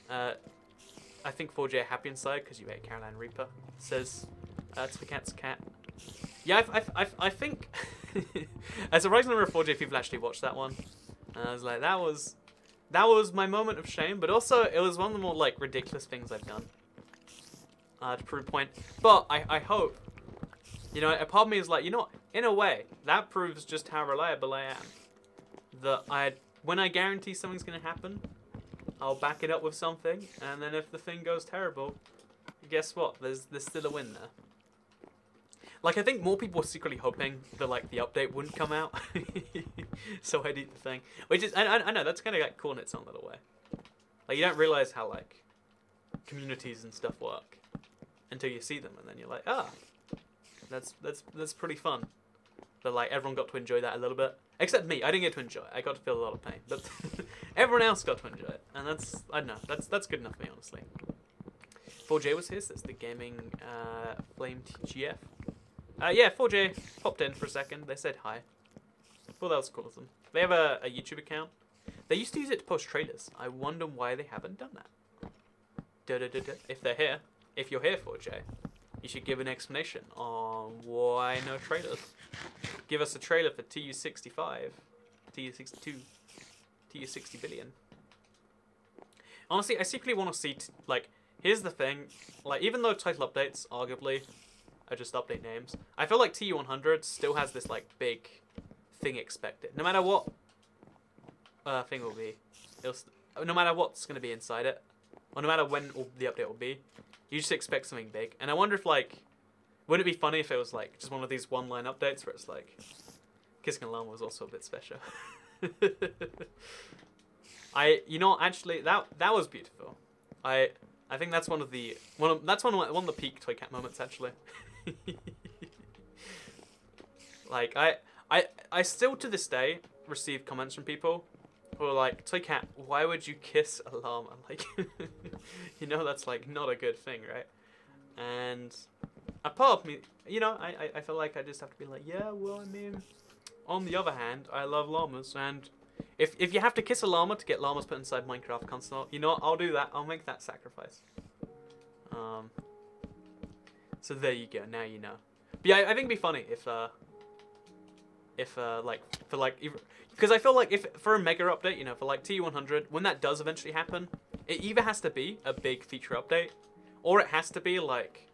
I think 4J are happy inside because you ate Caroline Reaper. Says it's the cat's cat. Yeah, I think a surprising number of 4J people actually watched that one. And I was like, that was my moment of shame, but also it was one of the more like ridiculous things I've done to prove a point. But I hope. You know, a part of me is like, you know, in a way, that proves just how reliable I am. That when I guarantee something's going to happen, I'll back it up with something, and then if the thing goes terrible, guess what? There's still a win there. Like, I think more people were secretly hoping that, like, the update wouldn't come out. So I'd eat the thing. Which is, I know, that's kind of, like, cool in its own little way. Like, you don't realize how, like, communities and stuff work until you see them, and then you're like, ah. That's pretty fun. That like everyone got to enjoy that a little bit, except me. I didn't get to enjoy it. I got to feel a lot of pain, but everyone else got to enjoy it, and that's I don't know. That's good enough for me, honestly. 4J was here. So that's the gaming flame TGF. Yeah, 4J popped in for a second. They said hi. Well, that was cool of them. They have a YouTube account. They used to use it to post trailers. I wonder why they haven't done that. If they're here, if you're here, 4J. You should give an explanation on why no trailers. Give us a trailer for TU65, TU62, TU60 billion. Honestly, I secretly want to see, like, here's the thing. Like, even though title updates, arguably, are just update names, I feel like TU100 still has this, like, big thing expected. No matter what thing will be, no matter what's going to be inside it, or no matter when the update will be, you just expect something big. And I wonder if, like, wouldn't it be funny if it was, like, just one of these one-line updates where it's, like, Kissing a Llama was also a bit special. You know, actually, that was beautiful. I think that's one of the peak Toy Cat moments, actually. Like, I still to this day receive comments from people who are like, Toy Cat, why would you kiss a llama? Like, you know, that's like not a good thing, right? And a part of me, you know, I feel like I just have to be like, yeah, well, I mean, on the other hand, I love llamas, and if you have to kiss a llama to get llamas put inside Minecraft console, you know what, I'll do that. I'll make that sacrifice. So there you go. Now you know. But yeah, I think it'd be funny if because I feel like if for a mega update, you know, for like TU100, when that does eventually happen, it either has to be a big feature update, or it has to be like,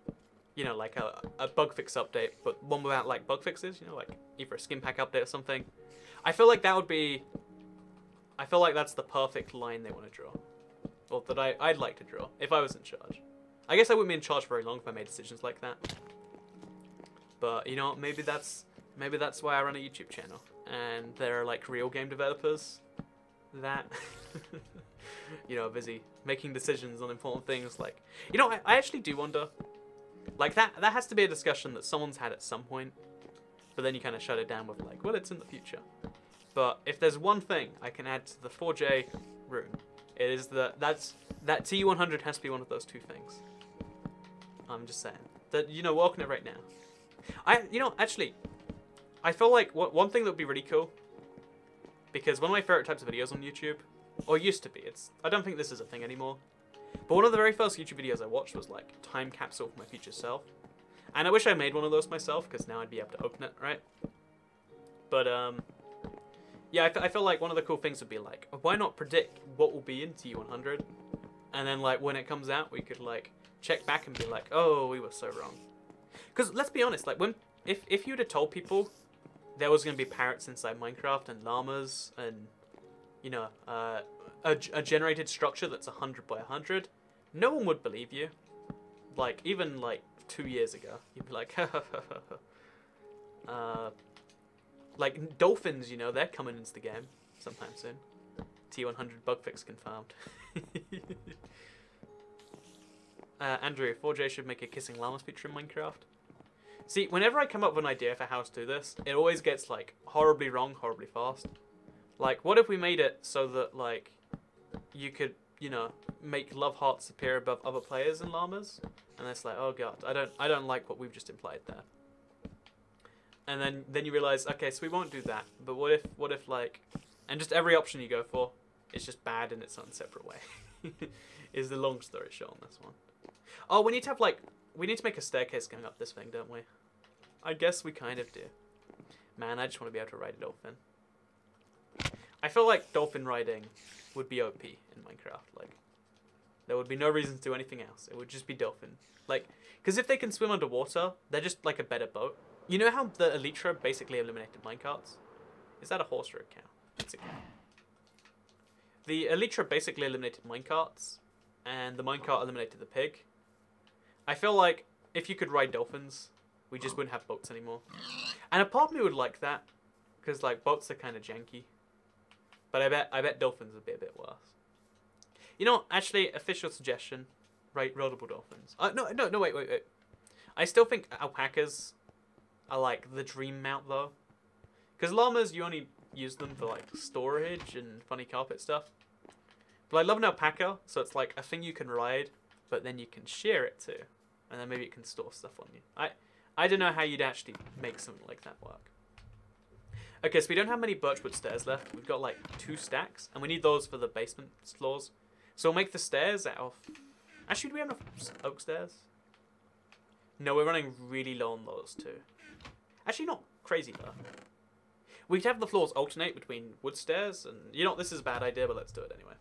you know, like a bug fix update, but one without like bug fixes, you know, like either a skin pack update or something. I feel like that would be, I feel like that's the perfect line they want to draw, or that I'd like to draw if I was in charge. I guess I wouldn't be in charge for very long if I made decisions like that. But you know, maybe that's why I run a YouTube channel, and there are like real game developers that you know, are busy making decisions on important things. Like, you know, I actually do wonder, like that has to be a discussion that someone's had at some point, but then you kind of shut it down with like, well, it's in the future. But if there's one thing I can add to the 4J room, it is that TU100 has to be one of those two things. I'm just saying that, you know, working it right now. You know, actually, I feel like one thing that would be really cool, because one of my favorite types of videos on YouTube, or used to be, I don't think this is a thing anymore, but one of the very first YouTube videos I watched was like Time Capsule for My Future Self, and I wish I made one of those myself, because now I'd be able to open it, right? But yeah, I feel like one of the cool things would be like, why not predict what will be in TU100, and then like when it comes out, we could like check back and be like, oh, we were so wrong. Because let's be honest, like if you'd have told people there was going to be parrots inside Minecraft and llamas and, you know, a generated structure that's 100 by 100, no one would believe you. Like, even like 2 years ago, you'd be like, like dolphins, you know, they're coming into the game sometime soon. T100 bug fix confirmed. Andrew, 4J should make a kissing llamas feature in Minecraft. See, whenever I come up with an idea for how to do this, it always gets, like, horribly wrong, horribly fast. Like, what if we made it so that, like, you could, you know, make love hearts appear above other players in llamas? And it's like, oh god, I don't like what we've just implied there. And then you realize, okay, so we won't do that. But what if, like, and just every option you go for is just bad in its own separate way. Is the long story short on this one. Oh, we need to have, like, we need to make a staircase going up this thing, don't we? I guess we kind of do. Man, I just want to be able to ride a dolphin. I feel like dolphin riding would be OP in Minecraft. Like, there would be no reason to do anything else. It would just be dolphin. Like, because if they can swim underwater, they're just like a better boat. You know how the Elytra basically eliminated minecarts? Is that a horse or a cow? It's a cow. The Elytra basically eliminated minecarts, and the minecart eliminated the pig. I feel like if you could ride dolphins, we just wouldn't have boats anymore. And a part of me would like that, because like boats are kind of janky. But I bet dolphins would be a bit worse. You know, actually, official suggestion, right? Rollable dolphins. No, wait. I still think alpacas are like the dream mount though, because llamas you only use them for like storage and funny carpet stuff. But I love an alpaca, so it's like a thing you can ride, but then you can shear it too, and then maybe it can store stuff on you. I don't know how you'd actually make something like that work. Okay, so we don't have many birchwood stairs left. We've got like 2 stacks, and we need those for the basement floors. So we'll make the stairs out of... Actually, do we have enough oak stairs? No, we're running really low on those too. Actually, not crazy though. We could have the floors alternate between wood stairs, and you know, this is a bad idea, but let's do it anyway.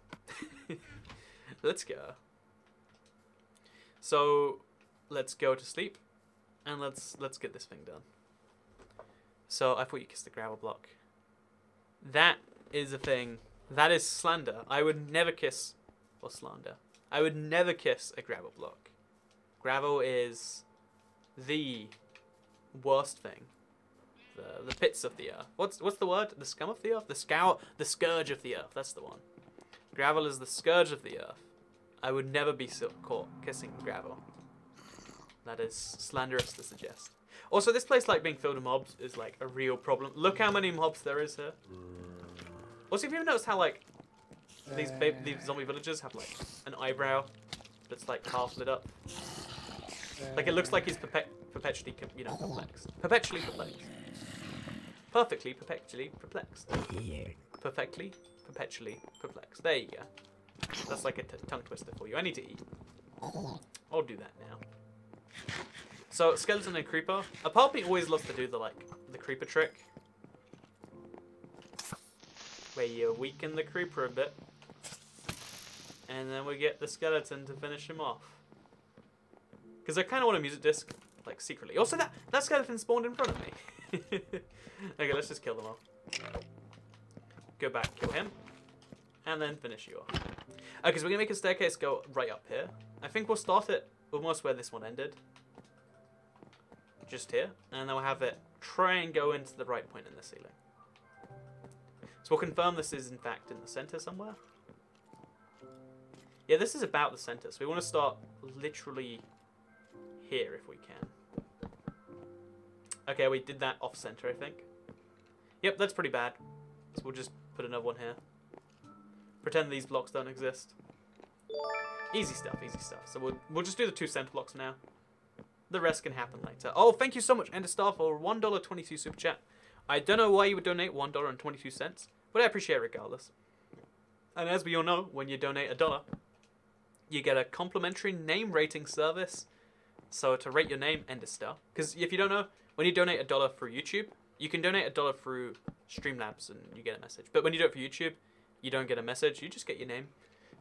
Let's go. So, let's go to sleep, and let's get this thing done. So, I thought you kissed the gravel block. That is a thing. That is slander. I would never kiss, or slander. I would never kiss a gravel block. Gravel is the worst thing. The pits of the earth. What's the word? The scum of the earth? The scourge of the earth. That's the one. Gravel is the scourge of the earth. I would never be caught kissing gravel. That is slanderous to suggest. Also, this place like being filled with mobs is like a real problem. Look how many mobs there is here. Also, have you ever noticed how like these zombie villagers have like an eyebrow that's like half lit up? Like it looks like he's perpetually, you know, perplexed. Perpetually perplexed. Perfectly, perpetually perplexed. Perfectly, perpetually perplexed. There you go. That's like a tongue twister for you. I need to eat. I'll do that now. So, skeleton and creeper. A part of me always loves to do the creeper trick. Where you weaken the creeper a bit. And then we get the skeleton to finish him off. Because I kind of want a music disc, like, secretly. Also, that skeleton spawned in front of me. Okay, let's just kill them all. Go back, kill him. And then finish you off. Okay, so we're going to make a staircase go right up here. I think we'll start it almost where this one ended. Just here. And then we'll have it try and go into the right point in the ceiling. So we'll confirm this is, in fact, in the center somewhere. Yeah, this is about the center. So we want to start literally here if we can. Okay, we did that off-center, I think. Yep, that's pretty bad. So we'll just put another one here. Pretend these blocks don't exist. Easy stuff, easy stuff. So we'll just do the 2 center blocks now. The rest can happen later. Oh, thank you so much, Enderstar, for $1.22 super chat. I don't know why you would donate $1.22, but I appreciate it regardless. And as we all know, when you donate $1, you get a complimentary name rating service. So to rate your name, Enderstar. Because if you don't know, when you donate $1 through YouTube, you can donate $1 through Streamlabs and you get a message. But when you do it for YouTube, you don't get a message, you just get your name.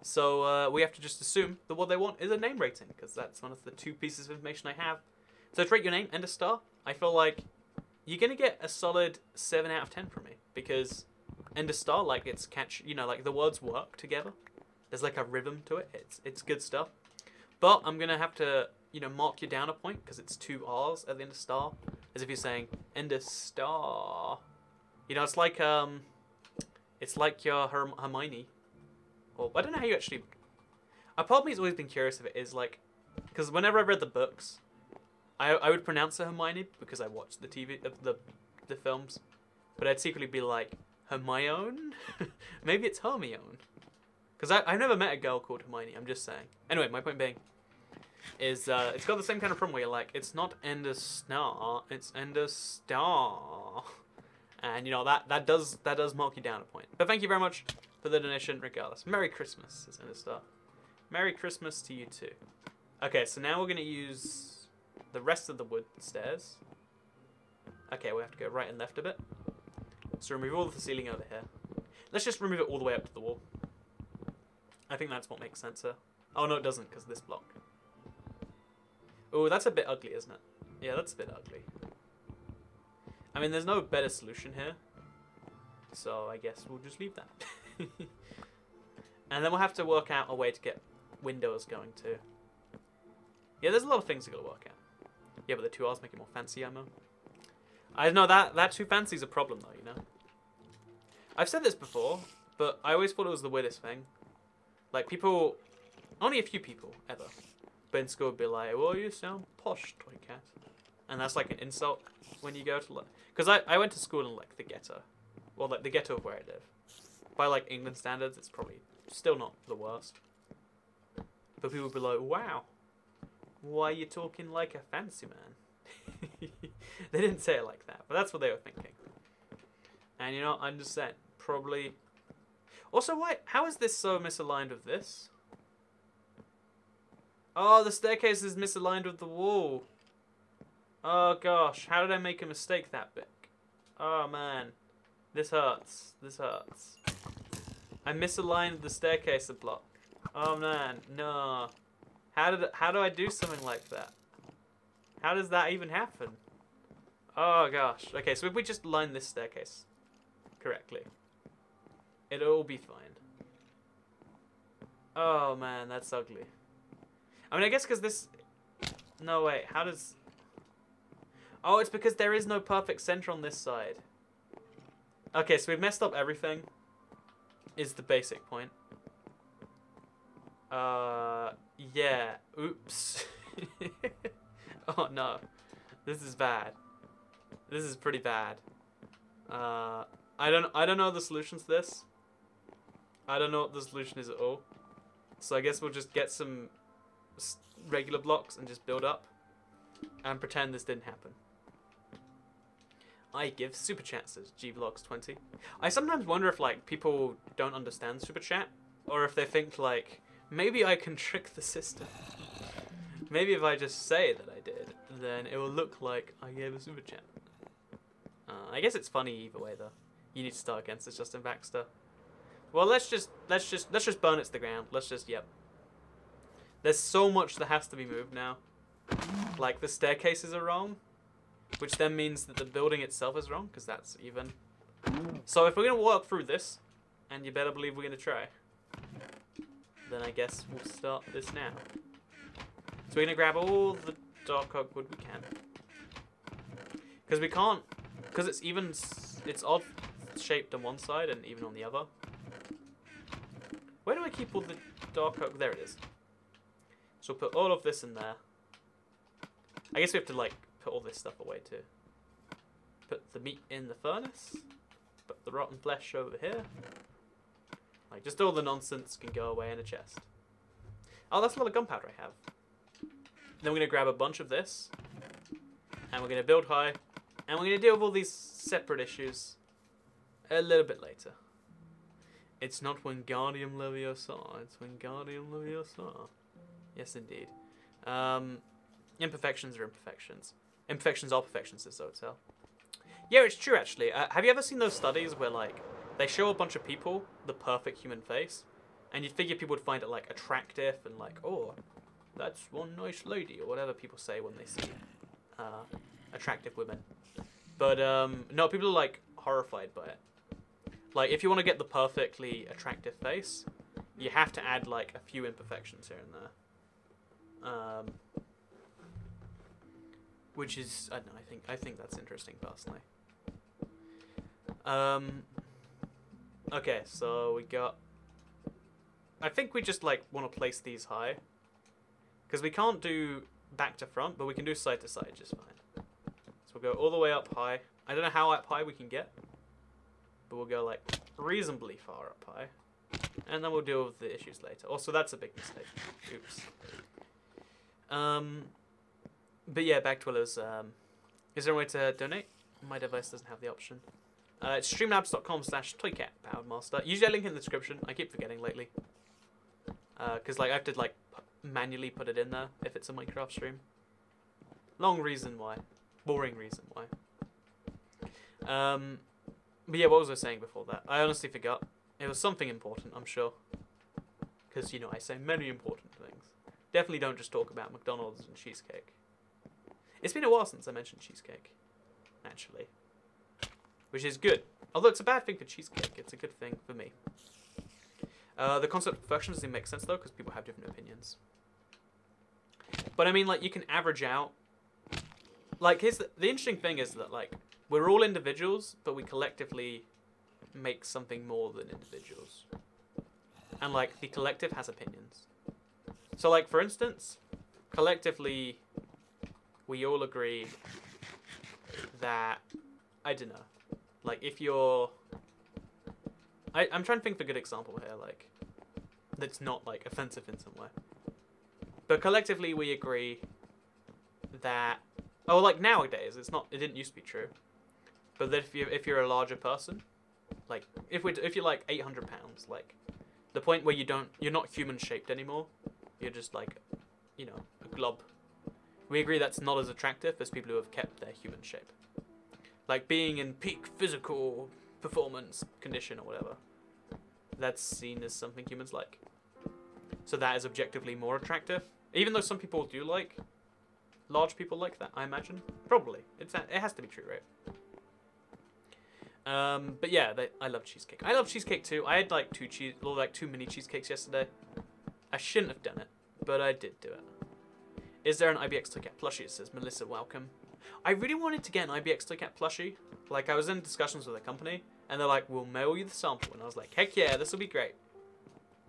So we have to just assume that what they want is a name rating, because that's one of the 2 pieces of information I have. So to rate your name, Enderstar, I feel like you're going to get a solid 7 out of 10 from me. Because Enderstar, like, it's you know, like the words work together. There's like a rhythm to it. It's good stuff. But I'm going to have to, you know, mark you down a point, because it's 2 R's at the end of star. As if you're saying, Enderstar. You know, it's like your Hermione. Or, I don't know how you actually... A part of me has always been curious if it is like... Because whenever I've read the books, I would pronounce her Hermione because I watched the the films, but I'd secretly be like Hermione. Maybe it's Hermione, because I've never met a girl called Hermione. I'm just saying. Anyway, my point being is it's got the same kind of problem where you're like, it's not Ender Star, it's Ender Star, and you know that does mark you down a point. But thank you very much for the donation, regardless. Merry Christmas, says Ender Star. Merry Christmas to you too. Okay, so now we're gonna use the rest of the wood stairs. Okay, we have to go right and left a bit. So remove all of the ceiling over here. Let's just remove it all the way up to the wall. I think that's what makes sense here. Oh no, it doesn't, because this block. Oh, that's a bit ugly, isn't it? Yeah, that's a bit ugly. I mean, there's no better solution here. So I guess we'll just leave that. And then we'll have to work out a way to get windows going too. Yeah, there's a lot of things we gotta work out. Yeah, but the 2Rs make it more fancy ammo. I know that too fancy is a problem though, you know? I've said this before, but I always thought it was the weirdest thing. Like people, only a few people ever, but in school would be like, well, you sound posh, toy cat. And that's like an insult when you go to like, because I went to school in like the ghetto. Well, like the ghetto of where I live. By like England standards, it's probably still not the worst. But people would be like, wow, why are you talking like a fancy man? They didn't say it like that, but that's what they were thinking. And you know, I'm just saying, probably... Also, why? How is this so misaligned with this? Oh, the staircase is misaligned with the wall. Oh gosh, how did I make a mistake that big? Oh man, this hurts. This hurts. I misaligned the staircase a block. Oh man, no. How do I do something like that? How does that even happen? Oh gosh. Okay, so if we just line this staircase correctly, it'll all be fine. Oh man, that's ugly. I mean, I guess because this... No, wait, how does... Oh, it's because there is no perfect center on this side. Okay, so we've messed up everything, is the basic point. Yeah. Oops. Oh no. This is bad. This is pretty bad. I don't know the solution to this. I don't know what the solution is at all. So I guess we'll just get some regular blocks and just build up and pretend this didn't happen. I give super chats, says GVlogs20. I sometimes wonder if like people don't understand super chat, or if they think like maybe I can trick the system. Maybe if I just say that I did, then it will look like I gave a super chat. I guess it's funny either way though. You need to start against this Justin Baxter. Well, let's just burn it to the ground. Let's just yep. There's so much that has to be moved now. Like the staircases are wrong, which then means that the building itself is wrong, because that's even. So if we're gonna work through this, and you better believe we're gonna try, then I guess we'll start this now. So we're gonna grab all the dark oak wood we can, because we can't, because it's even, it's odd shaped on one side and even on the other. Where do I keep all the dark oak? There it is. So we'll put all of this in there. I guess we have to like put all this stuff away too. Put the meat in the furnace. Put the rotten flesh over here. Like just all the nonsense can go away in a chest. Oh, that's a lot of gunpowder I have. Then we're gonna grab a bunch of this, and we're gonna build high, and we're gonna deal with all these separate issues a little bit later. It's not Wingardium Leviosa, it's Wingardium Leviosa. Yes, indeed. Imperfections are imperfections. Imperfections are perfections, as though it's hell. Yeah, it's true, actually. Have you ever seen those studies where, like, they show a bunch of people the perfect human face, and you'd figure people would find it, like, attractive and, like, oh, that's one nice lady, or whatever people say when they see attractive women. But, no, people are, like, horrified by it. Like, if you want to get the perfectly attractive face, you have to add, like, a few imperfections here and there. Which is, I don't know, I think that's interesting, personally. Okay, so we got... I think we just, like, want to place these high. Because we can't do back to front, but we can do side to side just fine. So we'll go all the way up high. I don't know how up high we can get, but we'll go like reasonably far up high. And then we'll deal with the issues later. Also, that's a big mistake. Oops. But yeah, back to what it was. Is there a way to donate? My device doesn't have the option. It's streamlabs.com/toycatpoweredmaster. Usually I link in the description. I keep forgetting lately. Because like I have to like manually put it in there if it's a Minecraft stream. Long reason why. Boring reason why. But yeah, what was I saying before that? I honestly forgot. It was something important, I'm sure. Because, you know, I say many important things. Definitely don't just talk about McDonald's and cheesecake. It's been a while since I mentioned cheesecake, actually. Which is good. Although it's a bad thing for cheesecake, it's a good thing for me. The concept of perfection doesn't make sense, though, because people have different opinions. But, I mean, like, you can average out. Like, here's the interesting thing is that, like, we're all individuals, but we collectively make something more than individuals. And, like, the collective has opinions. So, like, for instance, collectively, we all agree that, I don't know, like, if you're... I'm trying to think of a good example here, like, that's not, like, offensive in some way. But collectively, we agree that... Oh, like, nowadays, it didn't used to be true. But that if you're a larger person, like, if you're, like, 800 pounds, like, the point where you're not human-shaped anymore, you're just, like, you know, a glob. We agree that's not as attractive as people who have kept their human shape. Like, being in peak physical performance condition or whatever. That's seen as something humans like. So that is objectively more attractive. Even though some people do like large people like that, I imagine. Probably. It has to be true, right? But yeah, I love cheesecake. I love cheesecake too. I had like two mini cheesecakes yesterday. I shouldn't have done it, but I did do it. Is there an IBX Toycat plushie? It says Melissa, welcome. I really wanted to get an IBX Toycat plushie. Like, I was in discussions with a company, and they're like, we'll mail you the sample. And I was like, heck yeah, this will be great.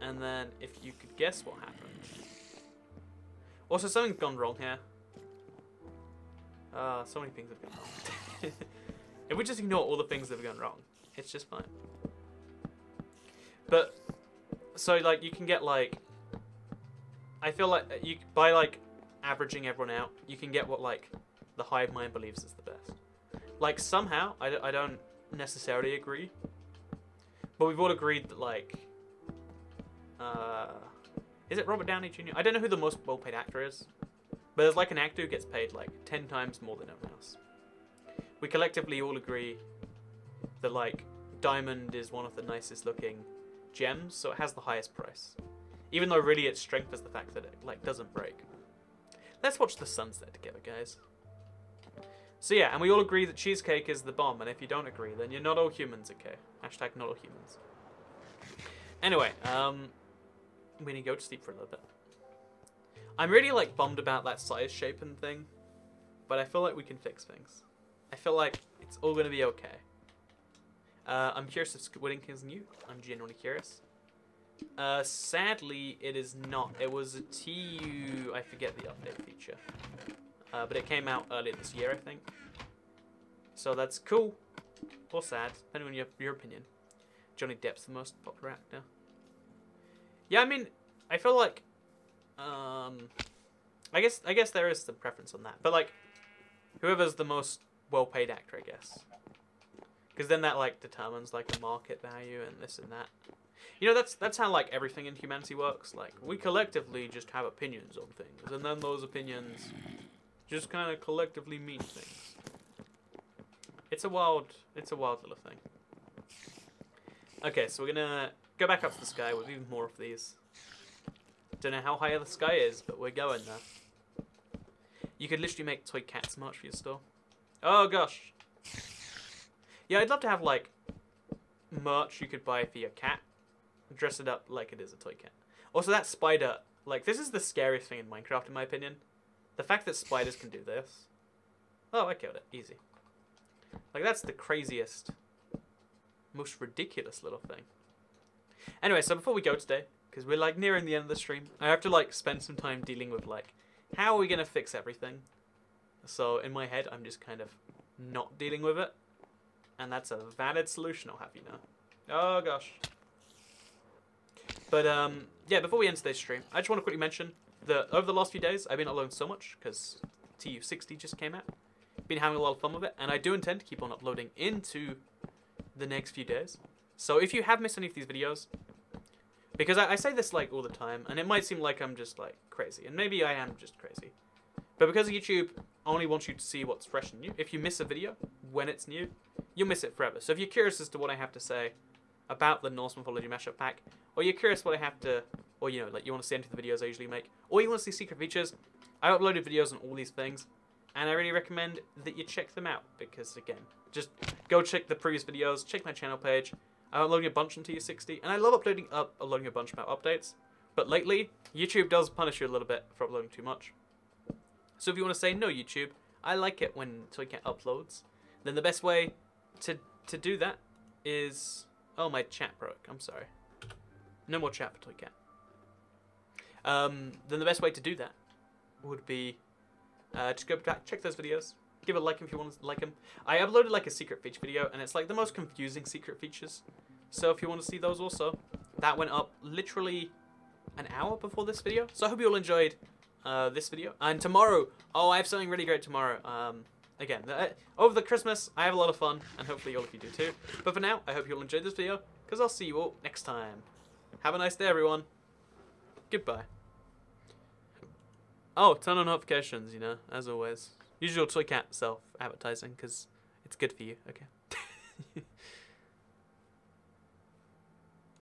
And then, if you could guess what happened. Also, something's gone wrong here. So many things have gone wrong. If we just ignore all the things that have gone wrong, it's just fine. But, so, like, you can get, like... I feel like, by, like, averaging everyone out, you can get what, like, the hive mind believes is the best. Like, somehow, I don't necessarily agree, but we've all agreed that, like, is it Robert Downey Jr.? I don't know who the most well-paid actor is, but there's, like, an actor who gets paid, like, 10 times more than everyone else. We collectively all agree that, like, diamond is one of the nicest looking gems, so it has the highest price. Even though really its strength is the fact that it, like, doesn't break. Let's watch the sunset together, guys. So yeah, and we all agree that cheesecake is the bomb, and if you don't agree, then you're not all humans, okay? Hashtag not all humans. Anyway, we need to go to sleep for a little bit. I'm really, like, bummed about that size shaping thing, but I feel like we can fix things. I feel like it's all going to be okay. I'm curious if Squid Ink is new. I'm genuinely curious. Sadly, it is not. It was a TU, I forget the update feature. But it came out earlier this year, I think. So that's cool. Or sad, depending on your opinion. Johnny Depp's the most popular actor. Yeah, I mean, I feel like... I guess there is some preference on that. But, like, whoever's the most well-paid actor, I guess. Because then that, like, determines, like, the market value and this and that. You know, that's how, like, everything in humanity works. Like, we collectively just have opinions on things. And then those opinions just kind of collectively mean things. It's a wild little thing. Okay, so we're gonna go back up to the sky with even more of these. Don't know how high the sky is, but we're going there. You could literally make toy cats merch for your store. Oh gosh. Yeah, I'd love to have, like, merch you could buy for your cat. Dress it up like it is a toy cat. Also, that spider, like, this is the scariest thing in Minecraft, in my opinion. The fact that spiders can do this. Oh, I killed it. Easy. Like, that's the craziest, most ridiculous little thing. Anyway, so before we go today, because we're, like, nearing the end of the stream, I have to, like, spend some time dealing with, like, how are we going to fix everything? So in my head, I'm just kind of not dealing with it. And that's a valid solution, I'll have you know. Oh, gosh. But, yeah, before we end today's stream, I just want to quickly mention that over the last few days, I've been uploading so much, because TU60 just came out. Been having a lot of fun with it, and I do intend to keep on uploading into the next few days. So if you have missed any of these videos, because I say this, like, all the time, and it might seem like I'm just, like, crazy, and maybe I am just crazy. But because YouTube only wants you to see what's fresh and new, if you miss a video when it's new, you'll miss it forever. So if you're curious as to what I have to say about the Norse Mythology Mashup Pack, or you're curious what I have to, or you know, like you want to see any of the videos I usually make, or you want to see secret features, I uploaded videos on all these things, and I really recommend that you check them out, because again, just go check the previous videos, check my channel page. I'm uploading a bunch on TU60, and I love uploading a bunch about updates, but lately, YouTube does punish you a little bit for uploading too much. So if you want to say, no YouTube, I like it when ToyCat uploads, then the best way to do that is... Oh, my chat broke. I'm sorry. No more chat for ToyCat. Then the best way to do that would be just go back, check those videos, give a like if you want to like them. I uploaded like a secret feature video, and it's like the most confusing secret features. So if you want to see those also, that went up literally an hour before this video. So I hope you all enjoyed this video. And tomorrow, oh, I have something really great tomorrow. Again, over the Christmas, I have a lot of fun, and hopefully all of you do too. But for now, I hope you all enjoyed this video, because I'll see you all next time. Have a nice day, everyone. Goodbye. Oh, turn on notifications, you know, as always. Use your ToyCat self-advertising, because it's good for you, okay?